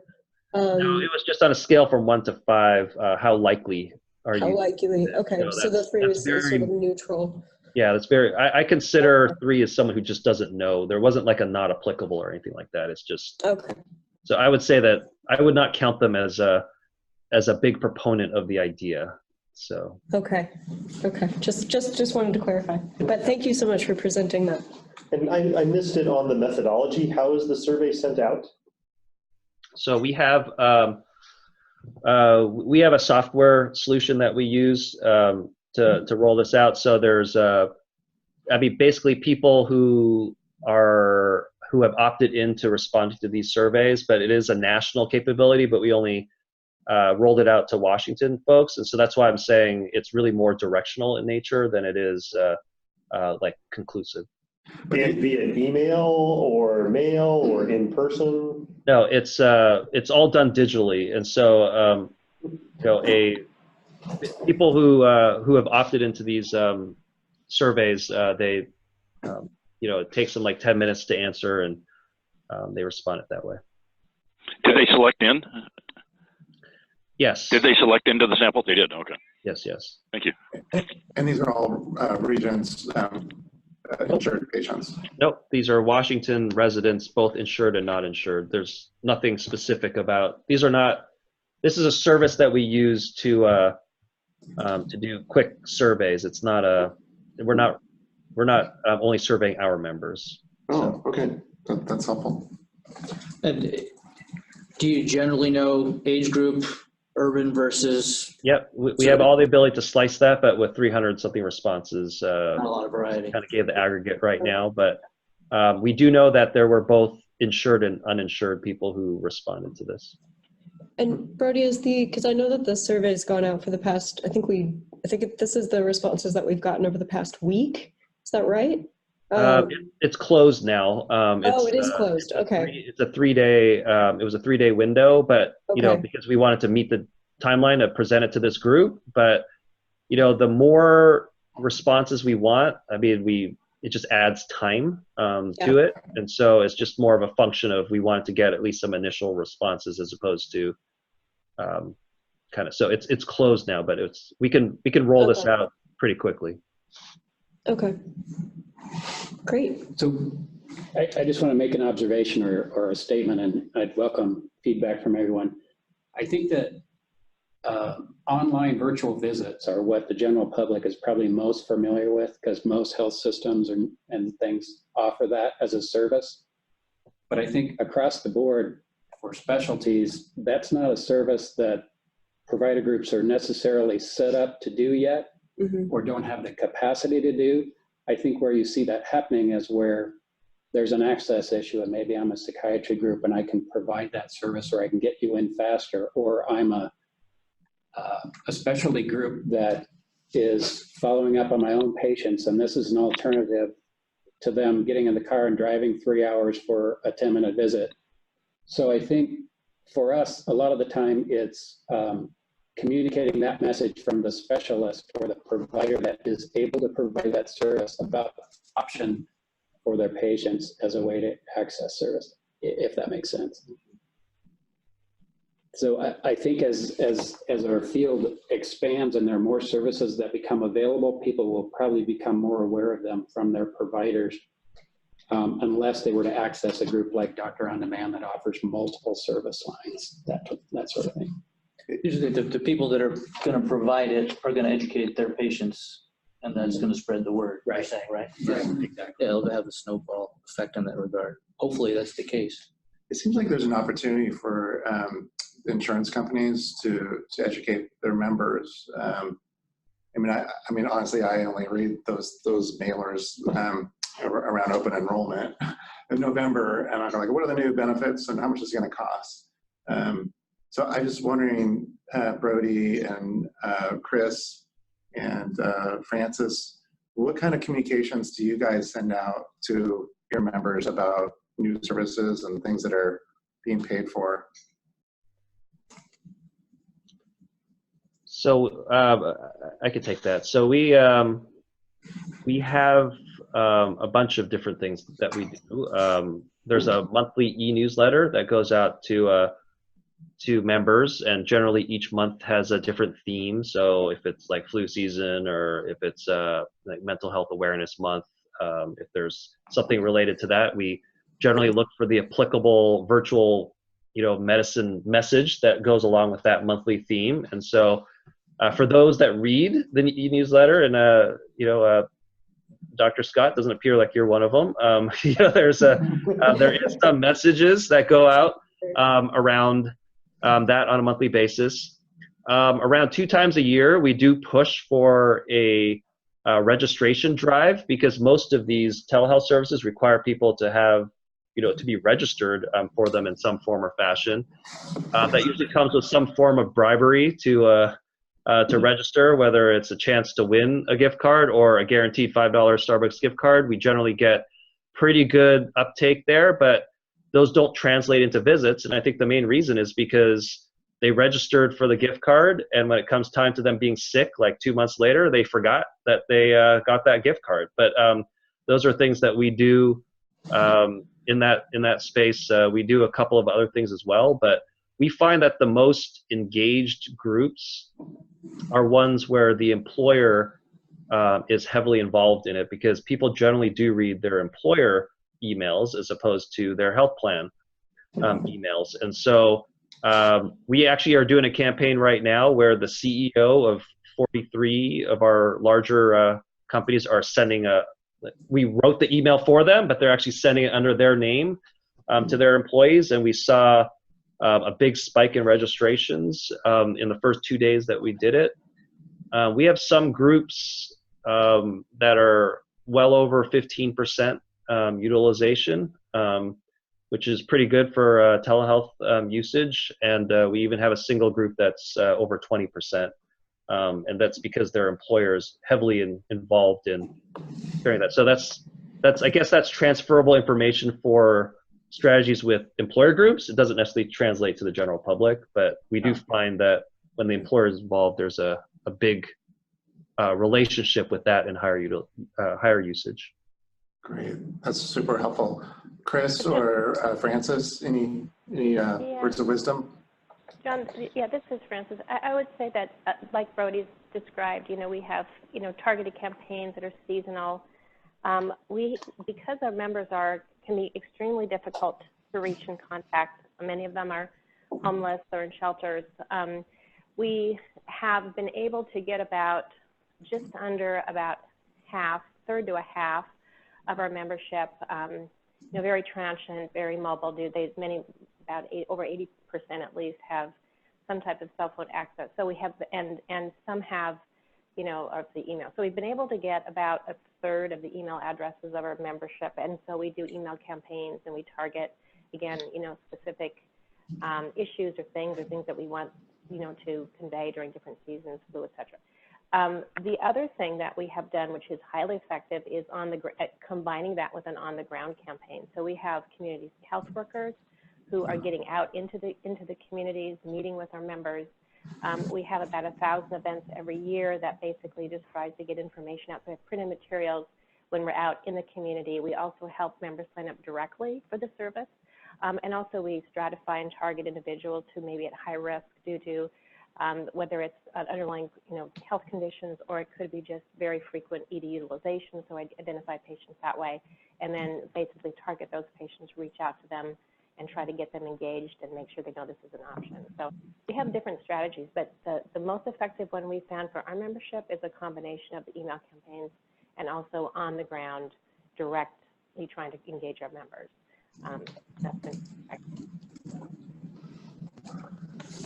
No, it was just on a scale from 1 to 5. How likely are you?
How likely? Okay, so the 3 is sort of neutral.
Yeah, that's very. I consider 3 as someone who just doesn't know. There wasn't like a not applicable or anything like that. It's just.
Okay.
So I would say that I would not count them as a big proponent of the idea. So.
Okay. Just wanted to clarify. But thank you so much for presenting that.
And I missed it on the methodology. How is the survey sent out?
So we have a software solution that we use to roll this out. So there's basically people who have opted into responding to these surveys, but it is a national capability, but we only rolled it out to Washington folks. And so that's why I'm saying it's really more directional in nature than it is like conclusive.
Via email or mail or in person?
No, it's all done digitally. And so, people who have opted into these surveys, they, it takes them like 10 minutes to answer, and they respond it that way.
Did they select in?
Yes.
Did they select into the sample? They did. Okay.
Yes.
Thank you.
And these are all regions insured patients.
Nope. These are Washington residents, both insured and not insured. There's nothing specific about. These are not. This is a service that we use to do quick surveys. It's not a. We're not only surveying our members.
Oh, okay. That's helpful.
And do you generally know age group, urban versus?
Yep, we have all the ability to slice that, but with 300 something responses,
Not a lot of variety.
kind of gave the aggregate right now. But we do know that there were both insured and uninsured people who responded to this.
And Brody, because I know that the survey has gone out for the past, I think this is the responses that we've gotten over the past week. Is that right?
It's closed now.
It is closed. Okay.
It's a 3-day. It was a 3-day window, but
Okay.
because we wanted to meet the timeline to present it to this group, but the more responses we want, it just adds time to it, and so it's just more of a function of we wanted to get at least some initial responses as opposed to so it's closed now, but we can roll this out pretty quickly.
Okay. Great.
So I just want to make an observation or a statement, and I'd welcome feedback from everyone. I think that online virtual visits are what the general public is probably most familiar with, because most health systems and things offer that as a service. But I think across the board for specialties, that's not a service that provider groups are necessarily set up to do yet, or don't have the capacity to do. I think where you see that happening is where there's an access issue, and maybe I'm a psychiatry group and I can provide that service, or I can get you in faster, or I'm a specialty group that is following up on my own patients, and this is an alternative to them getting in the car and driving 3 hours for a 10-minute visit. So I think for us, a lot of the time it's communicating that message from the specialist or the provider that is able to provide that service about the option for their patients as a way to access service, if that makes sense. So I think as our field expands and there are more services that become available, people will probably become more aware of them from their providers, unless they were to access a group like Doctor On Demand that offers multiple service lines, that sort of thing.
Usually the people that are going to provide it are going to educate their patients, and that's going to spread the word.
Right.
You're saying, right?
Right, exactly.
Yeah, it'll have a snowball effect in that regard. Hopefully that's the case.
It seems like there's an opportunity for insurance companies to educate their members. I mean, honestly, I only read those mailers around open enrollment in November, and I'm like, what are the new benefits and how much is it going to cost? So I'm just wondering, Brody and Chris and Francis, what kind of communications do you guys send out to your members about new services and things that are being paid for?
So I could take that. So we have a bunch of different things that we do. There's a monthly e-newsletter that goes out to members, and generally each month has a different theme. So if it's like flu season, or if it's like mental health awareness month, if there's something related to that, we generally look for the applicable virtual medicine message that goes along with that monthly theme. And so for those that read the e-newsletter, and Dr. Scott, doesn't appear like you're one of them. There is some messages that go out around that on a monthly basis. Around 2 times a year, we do push for a registration drive, because most of these telehealth services require people to have, to be registered for them in some form or fashion. That usually comes with some form of bribery to register, whether it's a chance to win a gift card or a guaranteed $5 Starbucks gift card. We generally get pretty good uptake there, but those don't translate into visits. And I think the main reason is because they registered for the gift card, and when it comes time to them being sick, like 2 months later, they forgot that they got that gift card. But those are things that we do in that space. We do a couple of other things as well, but we find that the most engaged groups are ones where the employer is heavily involved in it, because people generally do read their employer emails as opposed to their health plan emails. And so we actually are doing a campaign right now where the CEO of 43 of our larger companies are sending we wrote the email for them, but they're actually sending it under their name to their employees, and we saw a big spike in registrations in the first 2 days that we did it. We have some groups that are well over 15% utilization, which is pretty good for telehealth usage. And we even have a single group that's over 20%. And that's because their employer is heavily involved in sharing that. So I guess that's transferable information for strategies with employer groups. It doesn't necessarily translate to the general public, but we do find that when the employer is involved, there's a big relationship with that and higher usage.
Great, that's super helpful. Chris or Francis, any words of wisdom?
John, yeah, this is Francis. I would say that, like Brody's described, we have, targeted campaigns that are seasonal. Because our members can be extremely difficult to reach and contact. Many of them are homeless or in shelters. We have been able to get just under third to a half of our membership, very transient, very mobile. Over 80% at least have some type of cell phone access. So we have, and some have, of the email. So we've been able to get about a third of the email addresses of our membership. And so we do email campaigns and we target, again, specific issues or things that we want, to convey during different seasons, flu, et cetera. The other thing that we have done, which is highly effective, is combining that with an on-the-ground campaign. So we have community health workers who are getting out into the communities, meeting with our members. We have about 1,000 events every year that basically just tries to get information out. So we have printed materials when we're out in the community. We also help members sign up directly for the service. And also we stratify and target individuals who may be at high risk due to whether it's underlying health conditions, or it could be just very frequent ED utilization. So I identify patients that way and then basically target those patients, reach out to them, and try to get them engaged and make sure they know this is an option. So we have different strategies, but the most effective one we found for our membership is a combination of the email campaigns and also on the ground directly trying to engage our members. That's been effective.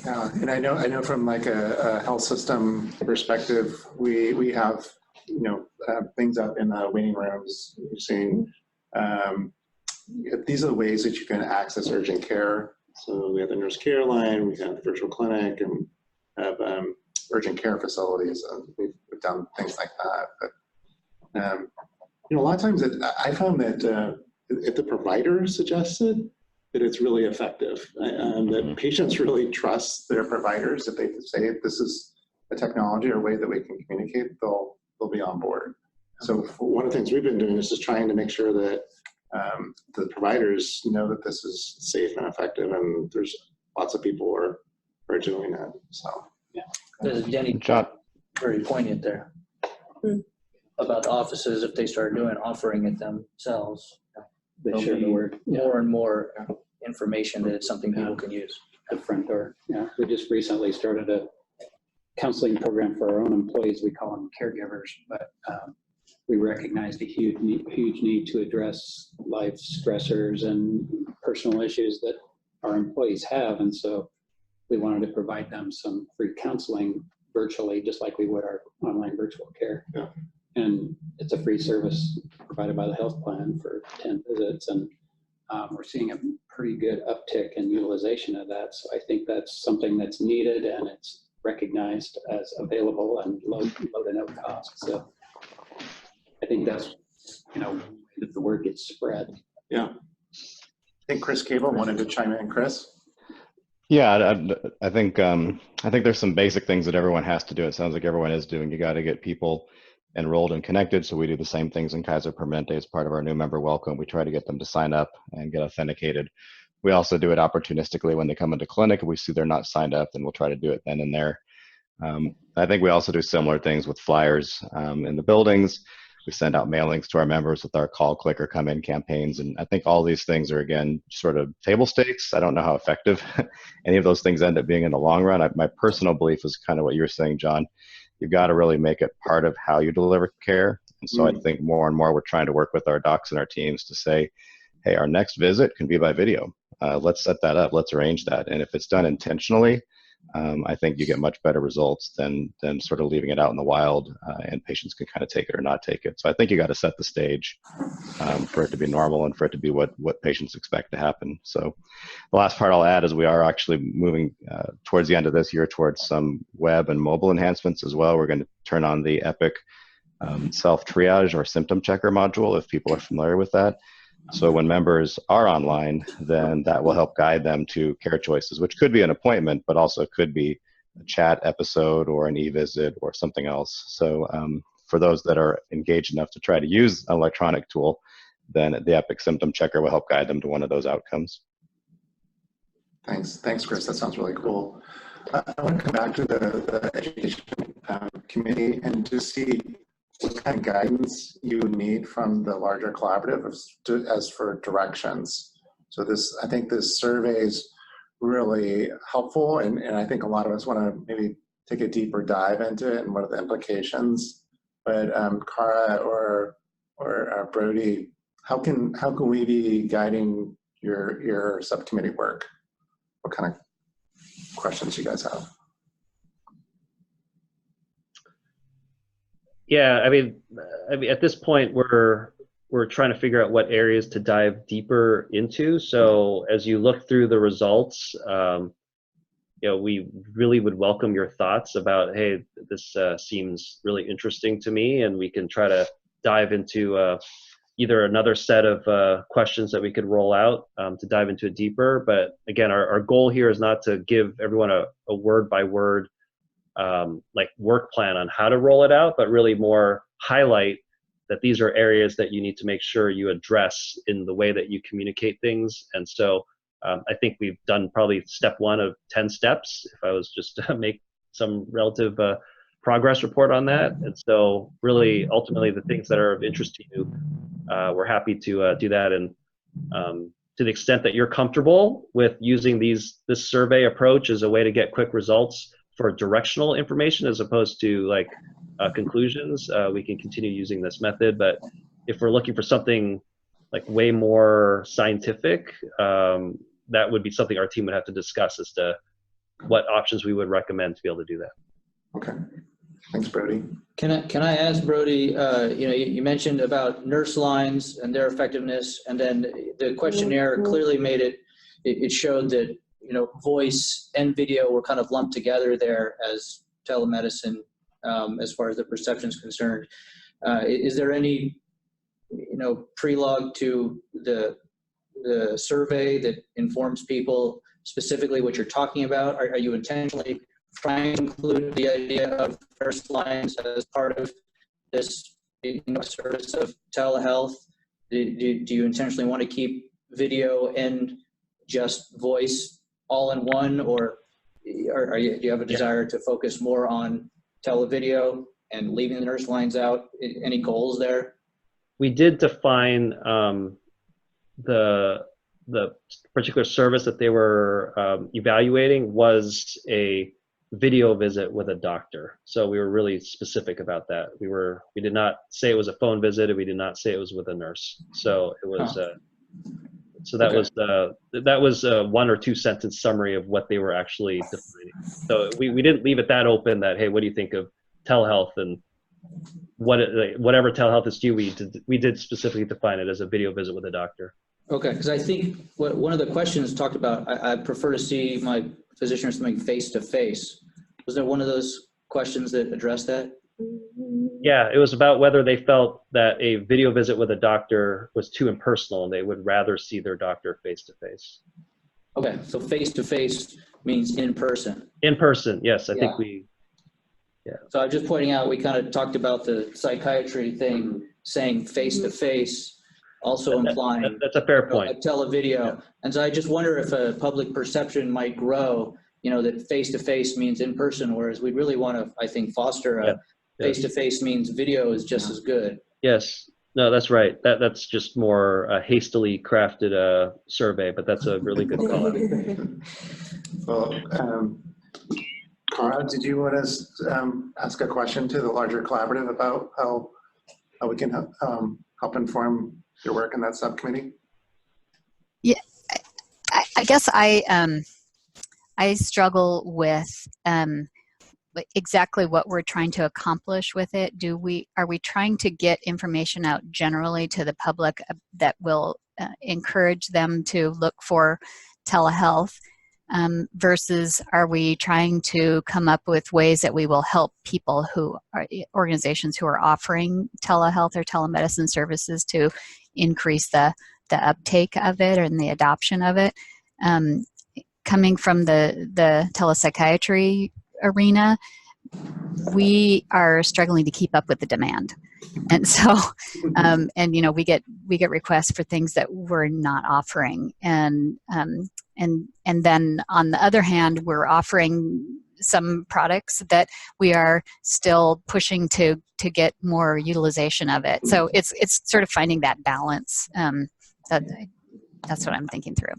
Yeah, and I know from like a health system perspective, we have things up in the waiting rooms. You're seeing these are the ways that you can access urgent care. So we have the nurse care line, we have the virtual clinic, and have urgent care facilities. We've done things like that. But a lot of times I found that if the provider suggests it, that it's really effective. That patients really trust their providers. If they say this is a technology or a way that we can communicate, they'll be on board. So one of the things we've been doing is just trying to make sure that the providers know that this is safe and effective, and there's lots of people who are doing it. So
yeah, Jenny, very poignant there about the offices. If they start offering it themselves,
they share the word.
More and more information that it's something people can use.
The front door. Yeah, we just recently started a counseling program for our own employees. We call them caregivers, but we recognized a huge need to address life stressors and personal issues that our employees have. And so we wanted to provide them some free counseling virtually, just like we would our online virtual care.
Yeah.
And it's a free service provided by the health plan for 10 visits. And we're seeing a pretty good uptick in utilization of that. So I think that's something that's needed, and it's recognized as available and low to no cost. So I think that's, if the word gets spread.
Yeah. I think Chris Cable wanted to chime in. Chris?
Yeah, I think there's some basic things that everyone has to do. It sounds like everyone is doing. You got to get people enrolled and connected. So we do the same things in Kaiser Permanente as part of our new member welcome. We try to get them to sign up and get authenticated. We also do it opportunistically when they come into clinic. If we see they're not signed up, then we'll try to do it then and there. I think we also do similar things with flyers in the buildings. We send out mailings to our members with our call, click, or come in campaigns. And I think all these things are, again, sort of table stakes. I don't know how effective any of those things end up being in the long run. My personal belief is kind of what you're saying, John. You've got to really make it part of how you deliver care. And so I think more and more we're trying to work with our docs and our teams to say, hey, our next visit can be by video. Let's set that up. Let's arrange that. And if it's done intentionally, I think you get much better results than sort of leaving it out in the wild, and patients can kind of take it or not take it. So I think you got to set the stage for it to be normal and for it to be what patients expect to happen. So the last part I'll add is we are actually moving towards the end of this year towards some web and mobile enhancements as well. We're going to turn on the Epic self-triage or symptom checker module, if people are familiar with that. So when members are online, then that will help guide them to care choices, which could be an appointment, but also could be a chat episode or an e-visit or something else. So for those that are engaged enough to try to use an electronic tool, then the Epic Symptom Checker will help guide them to one of those outcomes.
Thanks, Chris. That sounds really cool. I want to come back to the education committee and just see what kind of guidance you need from the larger collaborative as for directions. So I think this survey is really helpful, and I think a lot of us want to maybe take a deeper dive into it and what are the implications. But Cara or Brody, how can we be guiding your subcommittee work? What kind of questions you guys have?
Yeah, I mean, at this point, we're trying to figure out what areas to dive deeper into. So as you look through the results, we really would welcome your thoughts about, hey, this seems really interesting to me, and we can try to dive into either another set of questions that we could roll out to dive into it deeper. But again, our goal here is not to give everyone a word by word like work plan on how to roll it out, but really more highlight that these are areas that you need to make sure you address in the way that you communicate things. And so I think we've done probably step 1 of 10 steps, if I was just to make some relative progress report on that. And so really, ultimately, the things that are of interest to you, we're happy to do that. And to the extent that you're comfortable with using this survey approach as a way to get quick results for directional information as opposed to like conclusions, we can continue using this method. But if we're looking for something like way more scientific, that would be something our team would have to discuss as to what options we would recommend to be able to do that.
Okay, thanks, Brody.
Can I ask Brody? You mentioned about nurse lines and their effectiveness, and then the questionnaire clearly made it. It showed that voice and video were kind of lumped together there as telemedicine, as far as the perception is concerned. Is there any, prelogue to the survey that informs people specifically what you're talking about? Are you intentionally trying to include the idea of first lines as part of this service of telehealth? Do you intentionally want to keep video and just voice all in one, or do you have a desire to focus more on televideo and leaving the nurse lines out? Any goals there?
We did define the particular service that they were evaluating was a video visit with a doctor. So we were really specific about that. We did not say it was a phone visit, and we did not say it was with a nurse. So it was that was a 1 or 2 sentence summary of what they were actually defining. So we didn't leave it that open that, hey, what do you think of telehealth, and whatever telehealth is to you, we did specifically define it as a video visit with a doctor.
Okay, because I think one of the questions talked about, I prefer to see my physician or something face-to-face. Was there one of those questions that addressed that?
Yeah, it was about whether they felt that a video visit with a doctor was too impersonal and they would rather see their doctor face-to-face.
Okay, so face-to-face means in person.
In person, yes. I think
So I'm just pointing out, we kind of talked about the psychiatry thing, saying face-to-face, also implying
that's a fair point.
A televideo. And so I just wonder if a public perception might grow, that face-to-face means in person, whereas we really want to, I think, foster a face-to-face means video is just as good.
Yes, no, that's right. That's just more a hastily crafted survey, but that's a really good call.
Well, Cara, did you want to ask a question to the larger collaborative about how we can help inform your work in that subcommittee?
I guess I struggle with exactly what we're trying to accomplish with it. Are we trying to get information out generally to the public that will encourage them to look for telehealth, versus are we trying to come up with ways that we will help people who are organizations who are offering telehealth or telemedicine services to increase the uptake of it and the adoption of it? Coming from the telepsychiatry arena, we are struggling to keep up with the demand, and so and we get requests for things that we're not offering, and then on the other hand, we're offering some products that we are still pushing to get more utilization of it. So it's sort of finding that balance. That's what I'm thinking through.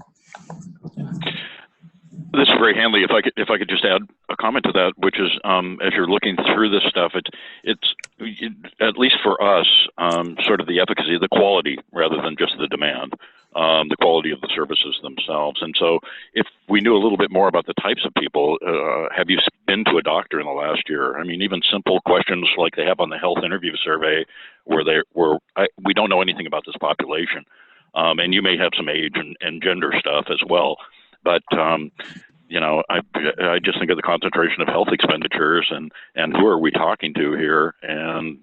This is very handy. If I could just add a comment to that, which is as you're looking through this stuff, it's at least for us, sort of the efficacy, the quality, rather than just the demand, the quality of the services themselves. And so, if we knew a little bit more about the types of people, have you been to a doctor in the last year? I mean, even simple questions like they have on the health interview survey, where we don't know anything about this population, and you may have some age and gender stuff as well. But I just think of the concentration of health expenditures and who are we talking to here, and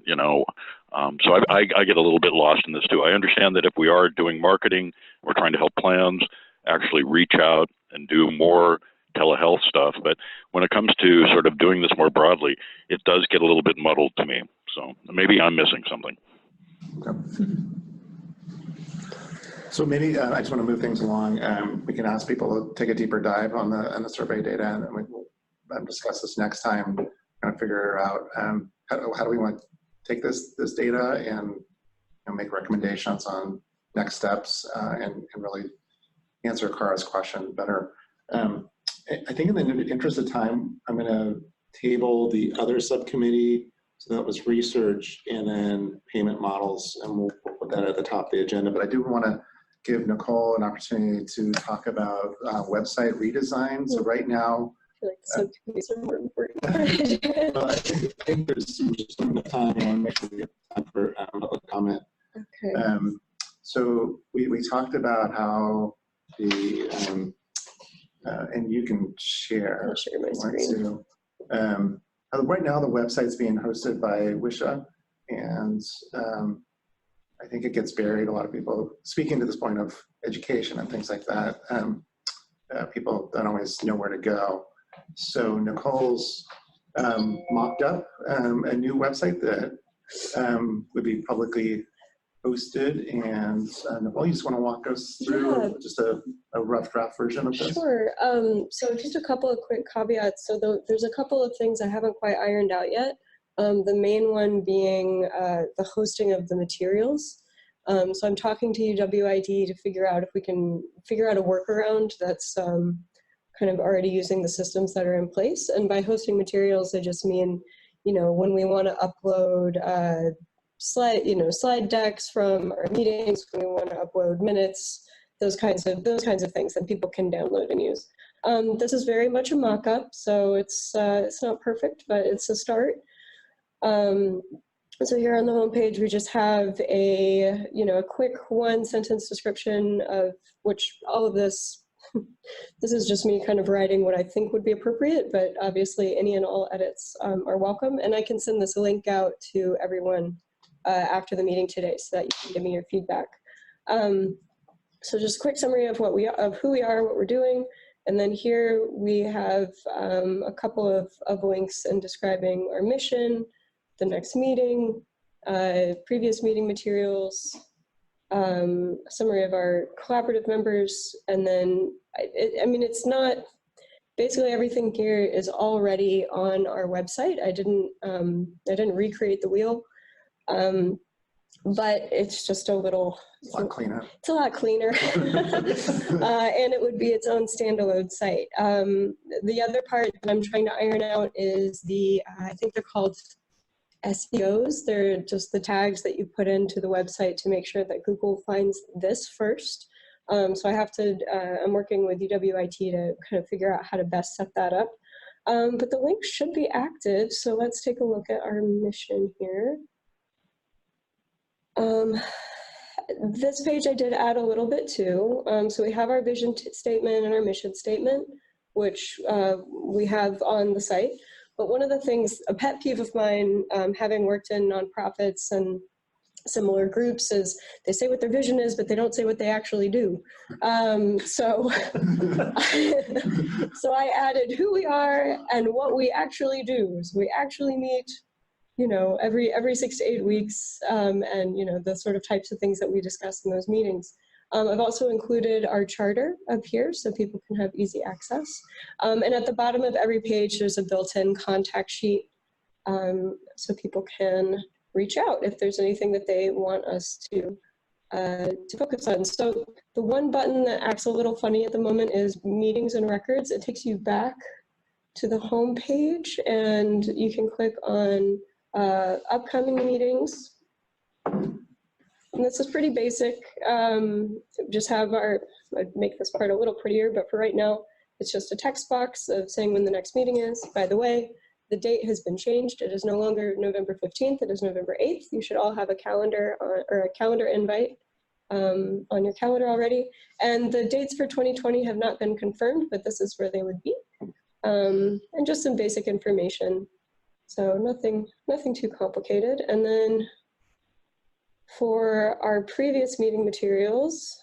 so I get a little bit lost in this too. I understand that if we are doing marketing, we're trying to help plans actually reach out and do more telehealth stuff. But when it comes to sort of doing this more broadly, it does get a little bit muddled to me. So maybe I'm missing something.
Okay. So maybe I just want to move things along. We can ask people to take a deeper dive on the survey data, and we'll discuss this next time, kind of figure out how do we want to take this data and make recommendations on next steps and really answer Kara's question better. I think in the interest of time, I'm going to table the other subcommittee. So that was research and then payment models, and we'll put that at the top of the agenda. But I do want to give Nicole an opportunity to talk about website redesign. So right now,
subcommittees are more important.
well, I think there's just enough time. I want to make sure we have time for public comment.
Okay.
So we talked about how the and you can share.
I'll share my screen.
Right now, the website's being hosted by Wisha, and I think it gets buried. A lot of people, speaking to this point of education and things like that, people don't always know where to go. So Nicole's mocked up a new website that would be publicly hosted. And Nicole, you just want to walk us through just a rough draft version of this?
Sure. So just a couple of quick caveats. So there's a couple of things I haven't quite ironed out yet. The main one being the hosting of the materials. So I'm talking to UWID to figure out if we can figure out a workaround that's kind of already using the systems that are in place. And by hosting materials, I just mean, when we want to upload slide decks from our meetings, when we want to upload minutes, those kinds of things that people can download and use. This is very much a mock-up, so it's not perfect, but it's a start. So here on the homepage, we just have a quick one-sentence description of which all of this. This is just me kind of writing what I think would be appropriate, but obviously any and all edits are welcome. And I can send this link out to everyone after the meeting today, so that you can give me your feedback. So just a quick summary of who we are, what we're doing. And then here we have a couple of links in describing our mission, the next meeting, previous meeting materials, summary of our collaborative members, and then it's not, basically everything here is already on our website. I didn't recreate the wheel, but it's just a lot cleaner. It's a lot cleaner, and it would be its own standalone site. The other part that I'm trying to iron out is I think they're called SEOs. They're just the tags that you put into the website to make sure that Google finds this first. So I have to, I'm working with UWIT to kind of figure out how to best set that up. But the link should be active, so let's take a look at our mission here. This page I did add a little bit too. So we have our vision statement and our mission statement, which we have on the site. But one of the things, a pet peeve of mine, having worked in nonprofits and similar groups, is they say what their vision is, but they don't say what they actually do. So I added who we are and what we actually do. So we actually meet, you know, every 6 to 8 weeks, and, you know, the sort of types of things that we discuss in those meetings. I've also included our charter up here so people can have easy access. And at the bottom of every page, there's a built-in contact sheet, so people can reach out if there's anything that they want us to focus on. So the one button that acts a little funny at the moment is meetings and records. It takes you back to the home page, and you can click on upcoming meetings. And this is pretty basic. Just have I'd make this part a little prettier, but for right now, it's just a text box of saying when the next meeting is. By the way, the date has been changed. It is no longer November 15th, it is November 8th. You should all have a calendar or a calendar invite on your calendar already. And the dates for 2020 have not been confirmed, but this is where they would be. And just some basic information. So nothing too complicated. And then for our previous meeting materials,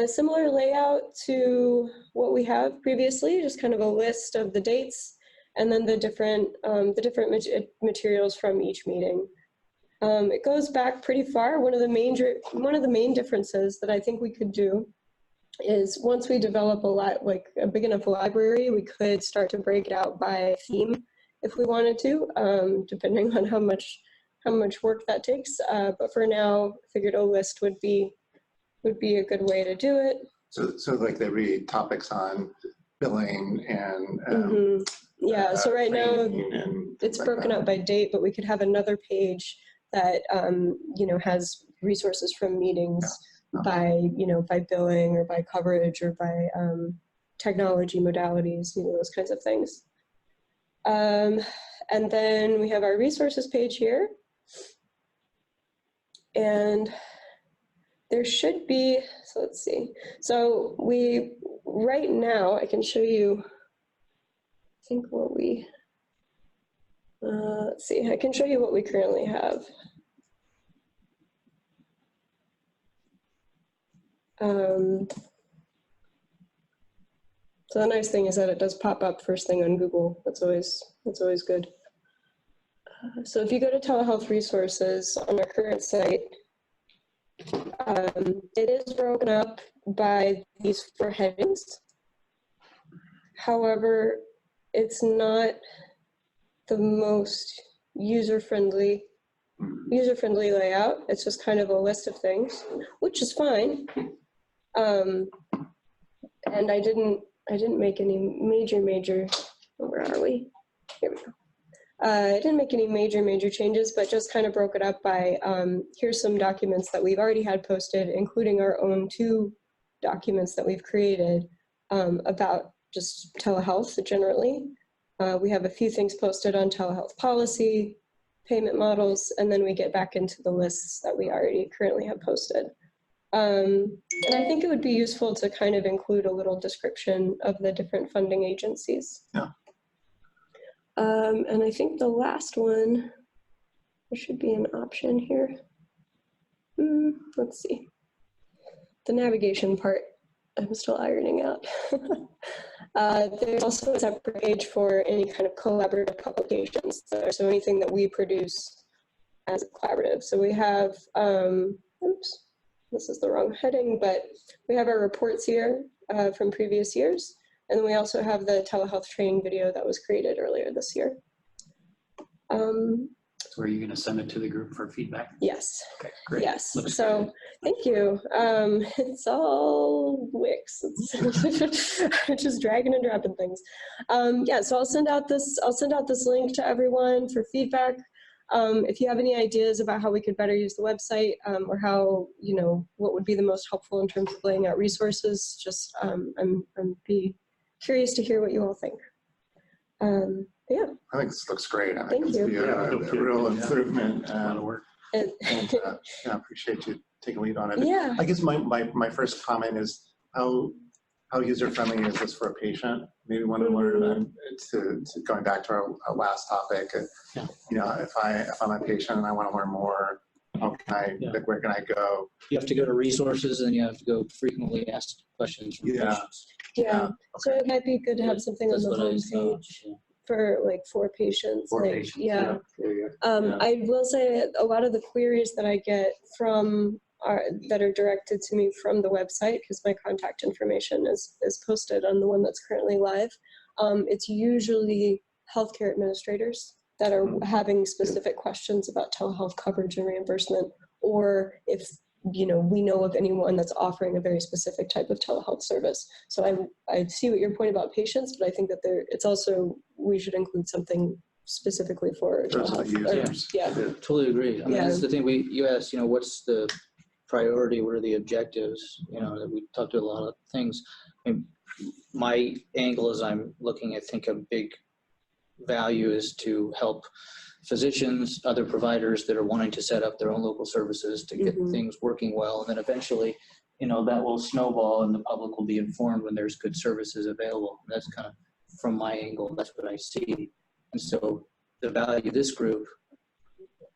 similar layout to what we have previously, just kind of a list of the dates and then the different materials from each meeting. It goes back pretty far. One of the main differences that I think we could do is once we develop a big enough library, we could start to break it out by theme if we wanted to, depending on how much work that takes. But for now, I figured a list would be a good way to do it.
So like they read topics on billing and
yeah. So right now it's
like
broken out by date, but we could have another page that you know, has resources from meetings by billing or by coverage or by technology modalities, you know, those kinds of things. And then we have our resources page here. And there should be, so let's see. So right now, I can show you, I think what we, let's see, I can show you what we currently have. So the nice thing is that it does pop up first thing on Google. That's always good. So if you go to telehealth resources on our current site, it is broken up by these 4 headings. However, it's not the most user-friendly layout. It's just kind of a list of things, which is fine. And I didn't make any major, where are we? Here we go. I didn't make any major changes, but just kind of broke it up by, here's some documents that we've already had posted, including our own 2 documents that we've created about just telehealth generally. We have a few things posted on telehealth policy, payment models, and then we get back into the lists that we already currently have posted. And I think it would be useful to kind of include a little description of the different funding agencies.
Yeah.
And I think the last one, there should be an option here. Let's see. The navigation part, I'm still ironing out. There's also a separate page for any kind of collaborative publications. So anything that we produce as a collaborative. So we have, oops, this is the wrong heading, but we have our reports here from previous years. And then we also have the telehealth training video that was created earlier this year.
So are you going to send it to the group for feedback?
Yes.
Okay, great.
Yes.
Looks
so
good.
Thank you. It's all Wix. It's just dragging and dropping things. Yeah. So I'll send out this link to everyone for feedback. If you have any ideas about how we could better use the website, or how, what would be the most helpful in terms of laying out resources, just I'm be curious to hear what you all think. Yeah.
I think this looks great. I
Thank
think it's
you.
a real improvement.
A lot of work.
And,
I appreciate you taking a lead on it.
yeah.
I guess my first comment is how user-friendly is this for a patient? Maybe want to learn to going back to our last topic. If I'm a patient and I want to learn more, how can I, like, where can I go?
You have to go to resources and you have to go frequently asked questions from patients.
Yeah. So it might be good to have something on the homepage for like for patients. Yeah. I will say a lot of the queries that I get from that are directed to me from the website, because my contact information is posted on the one that's currently live. It's usually healthcare administrators that are having specific questions about telehealth coverage and reimbursement, or if we know of anyone that's offering a very specific type of telehealth service. So I see what your point about patients, but I think that it's also, we should include something specifically for telehealth.
Yeah, totally agree. I mean, that's the thing you asked, what's the priority, what are the objectives, that we talked to a lot of things. I mean, my angle is I'm looking, I think a big value is to help physicians, other providers that are wanting to set up their own local services to get things working well. And then eventually, that will snowball and the public will be informed when there's good services available. And that's kind of from my angle, that's what I see. And so the value of this group,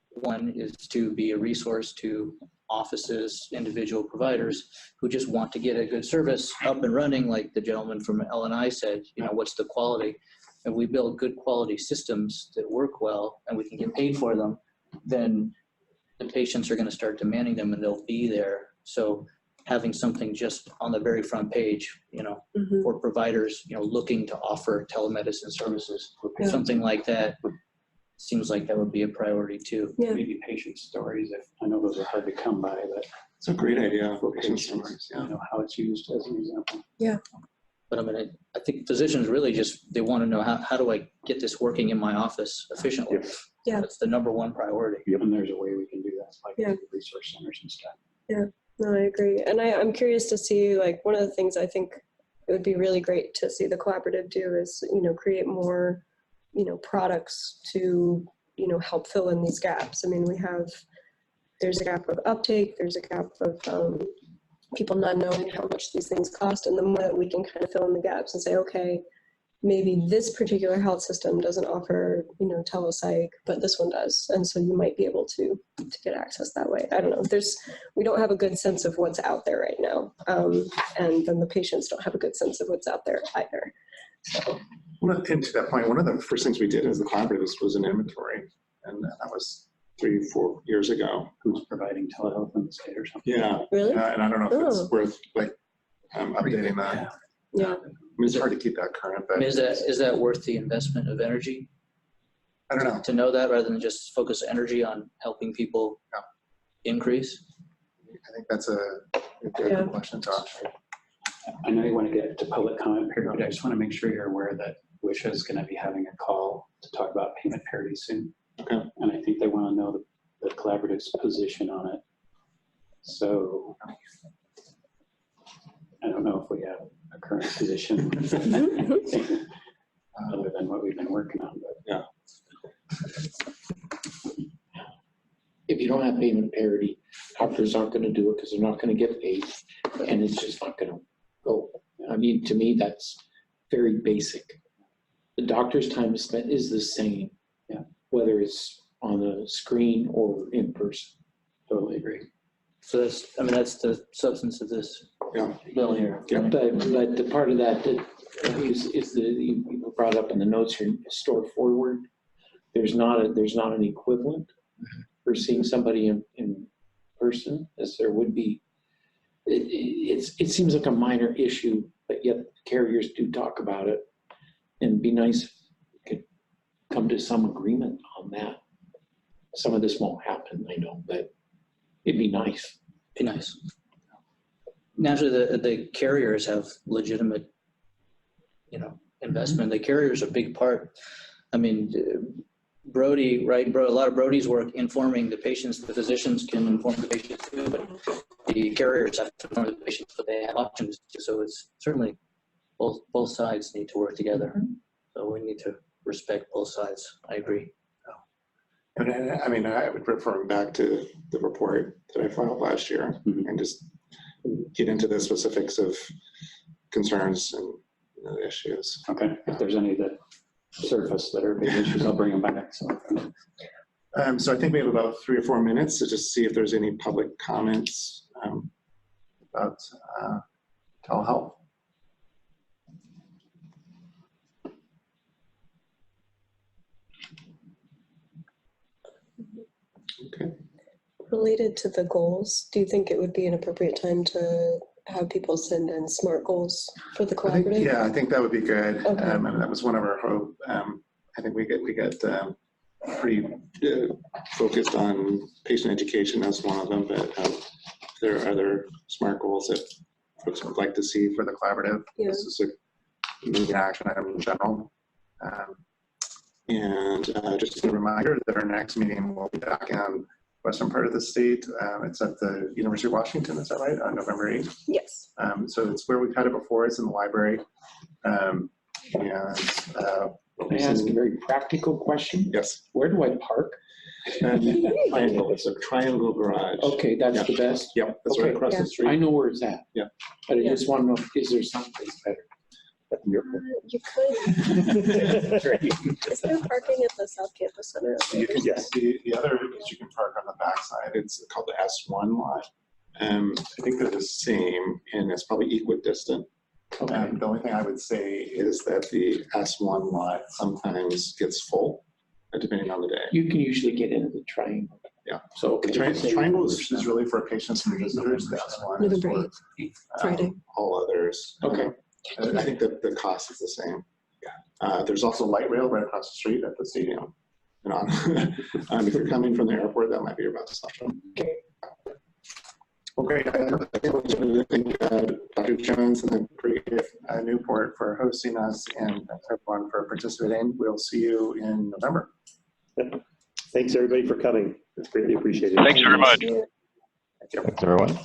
one is to be a resource to offices, individual providers who just want to get a good service up and running, like the gentleman from L&I said, what's the quality? And we build good quality systems that work well and we can get paid for them, then the patients are going to start demanding them and they'll be there. So having something just on the very front page, for providers, looking to offer telemedicine services, something like that seems like that would be a priority too.
Maybe patient stories, if I know those are hard to come by, but
it's a great idea
for patient stories, how it's used as an example.
Yeah.
But I mean, I think physicians really they want to know how do I get this working in my office efficiently?
Yeah.
That's the number one priority.
And there's a way we can do that, like resource centers and stuff.
Yeah, no, I agree. And I'm curious to see, like, one of the things I think it would be really great to see the collaborative do is, create more, products to, help fill in these gaps. I mean, there's a gap of uptake, there's a gap of people not knowing how much these things cost, and the more that we can kind of fill in the gaps and say, okay, maybe this particular health system doesn't offer, telepsych, but this one does, and so you might be able to get access that way. I don't know. We don't have a good sense of what's out there right now, and then the patients don't have a good sense of what's out there either. So.
And to that point, one of the first things we did as the collaborative was an inventory, and that was 3-4 years ago.
Who's providing telehealth in the state or something?
Yeah.
Really?
And I don't know if it's worth updating that.
Yeah.
I mean, it's hard to keep that current, but
Is that worth the investment of energy?
I don't know.
To know that rather than just focus energy on helping people increase?
I think that's a good question, Josh.
I know you want to get to public comment period, but I just want to make sure you're aware that WISHA is going to be having a call to talk about payment parity soon.
Okay.
And I think they want to know the collaborative's position on it. So I don't know if we have a current position other than what we've been working on, but
If you don't have payment parity, doctors aren't going to do it because they're not going to get paid, and it's just not going to go. I mean, to me, that's very basic. The doctor's time spent is the same, whether it's on a screen or in person. Totally agree.
So that's the substance of this bill here.
But the part of that is you brought up in the notes here, store forward. There's not an equivalent for seeing somebody in person as there would be. It seems like a minor issue, but yet carriers do talk about it, and it'd be nice if we could come to some agreement on that. Some of this won't happen, I know, but it'd be nice.
Be nice. Naturally, the carriers have legitimate, investment. The carriers are a big part. I mean, Brody, right? A lot of Brody's work informing the patients. The physicians can inform the patients too, but the carriers have to inform the patients, but they have options. So it's certainly both sides need to work together. So we need to respect both sides. I agree.
And I mean, I would refer back to the report that I filed last year and just get into the specifics of concerns and issues.
Okay, if there's any that surface that are big issues, I'll bring them back. So
I think we have about 3 or 4 minutes to just see if there's any public comments about telehealth. Okay.
Related to the goals, do you think it would be an appropriate time to have people send in SMART goals for the collaborative?
Yeah, I think that would be good.
Okay.
And that was one of our hope. I think we got pretty focused on patient education as one of them, but there are other SMART goals that folks would like to see for the collaborative.
Yeah.
This is a main action item in general. Just a reminder that our next meeting will be back in western part of the state. It's at the University of Washington, is that right? On November 8th?
Yes.
So it's where we've had it before, it's in the library.
Can I ask a very practical question?
Yes.
Where do I park?
Triangle, it's a triangle garage.
Okay, that's the best?
Yep, that's right across the street.
I know where it's at.
Yeah.
But I just want to know, is there someplace better?
You could. Is there parking at the South Campus Center?
Yes. The other is you can park on the backside. It's called the S1 lot. I think they're the same, and it's probably equidistant.
Okay.
The only thing I would say is that the S1 lot sometimes gets full, depending on the day.
You can usually get into the triangle.
Yeah.
So
The triangle is really for patients and visitors. The S1 is
November
for
8th, Friday.
all others.
Okay.
I think that the cost is the same. There's also light rail right across the street at the stadium. If you're coming from the airport, that might be your best option.
Okay.
Okay, I want to thank Dr. Jones and the Creative Newport for hosting us, and thanks everyone for participating. We'll see you in November.
Thanks everybody for coming. It's greatly appreciated.
Thanks very much.
Thanks, everyone.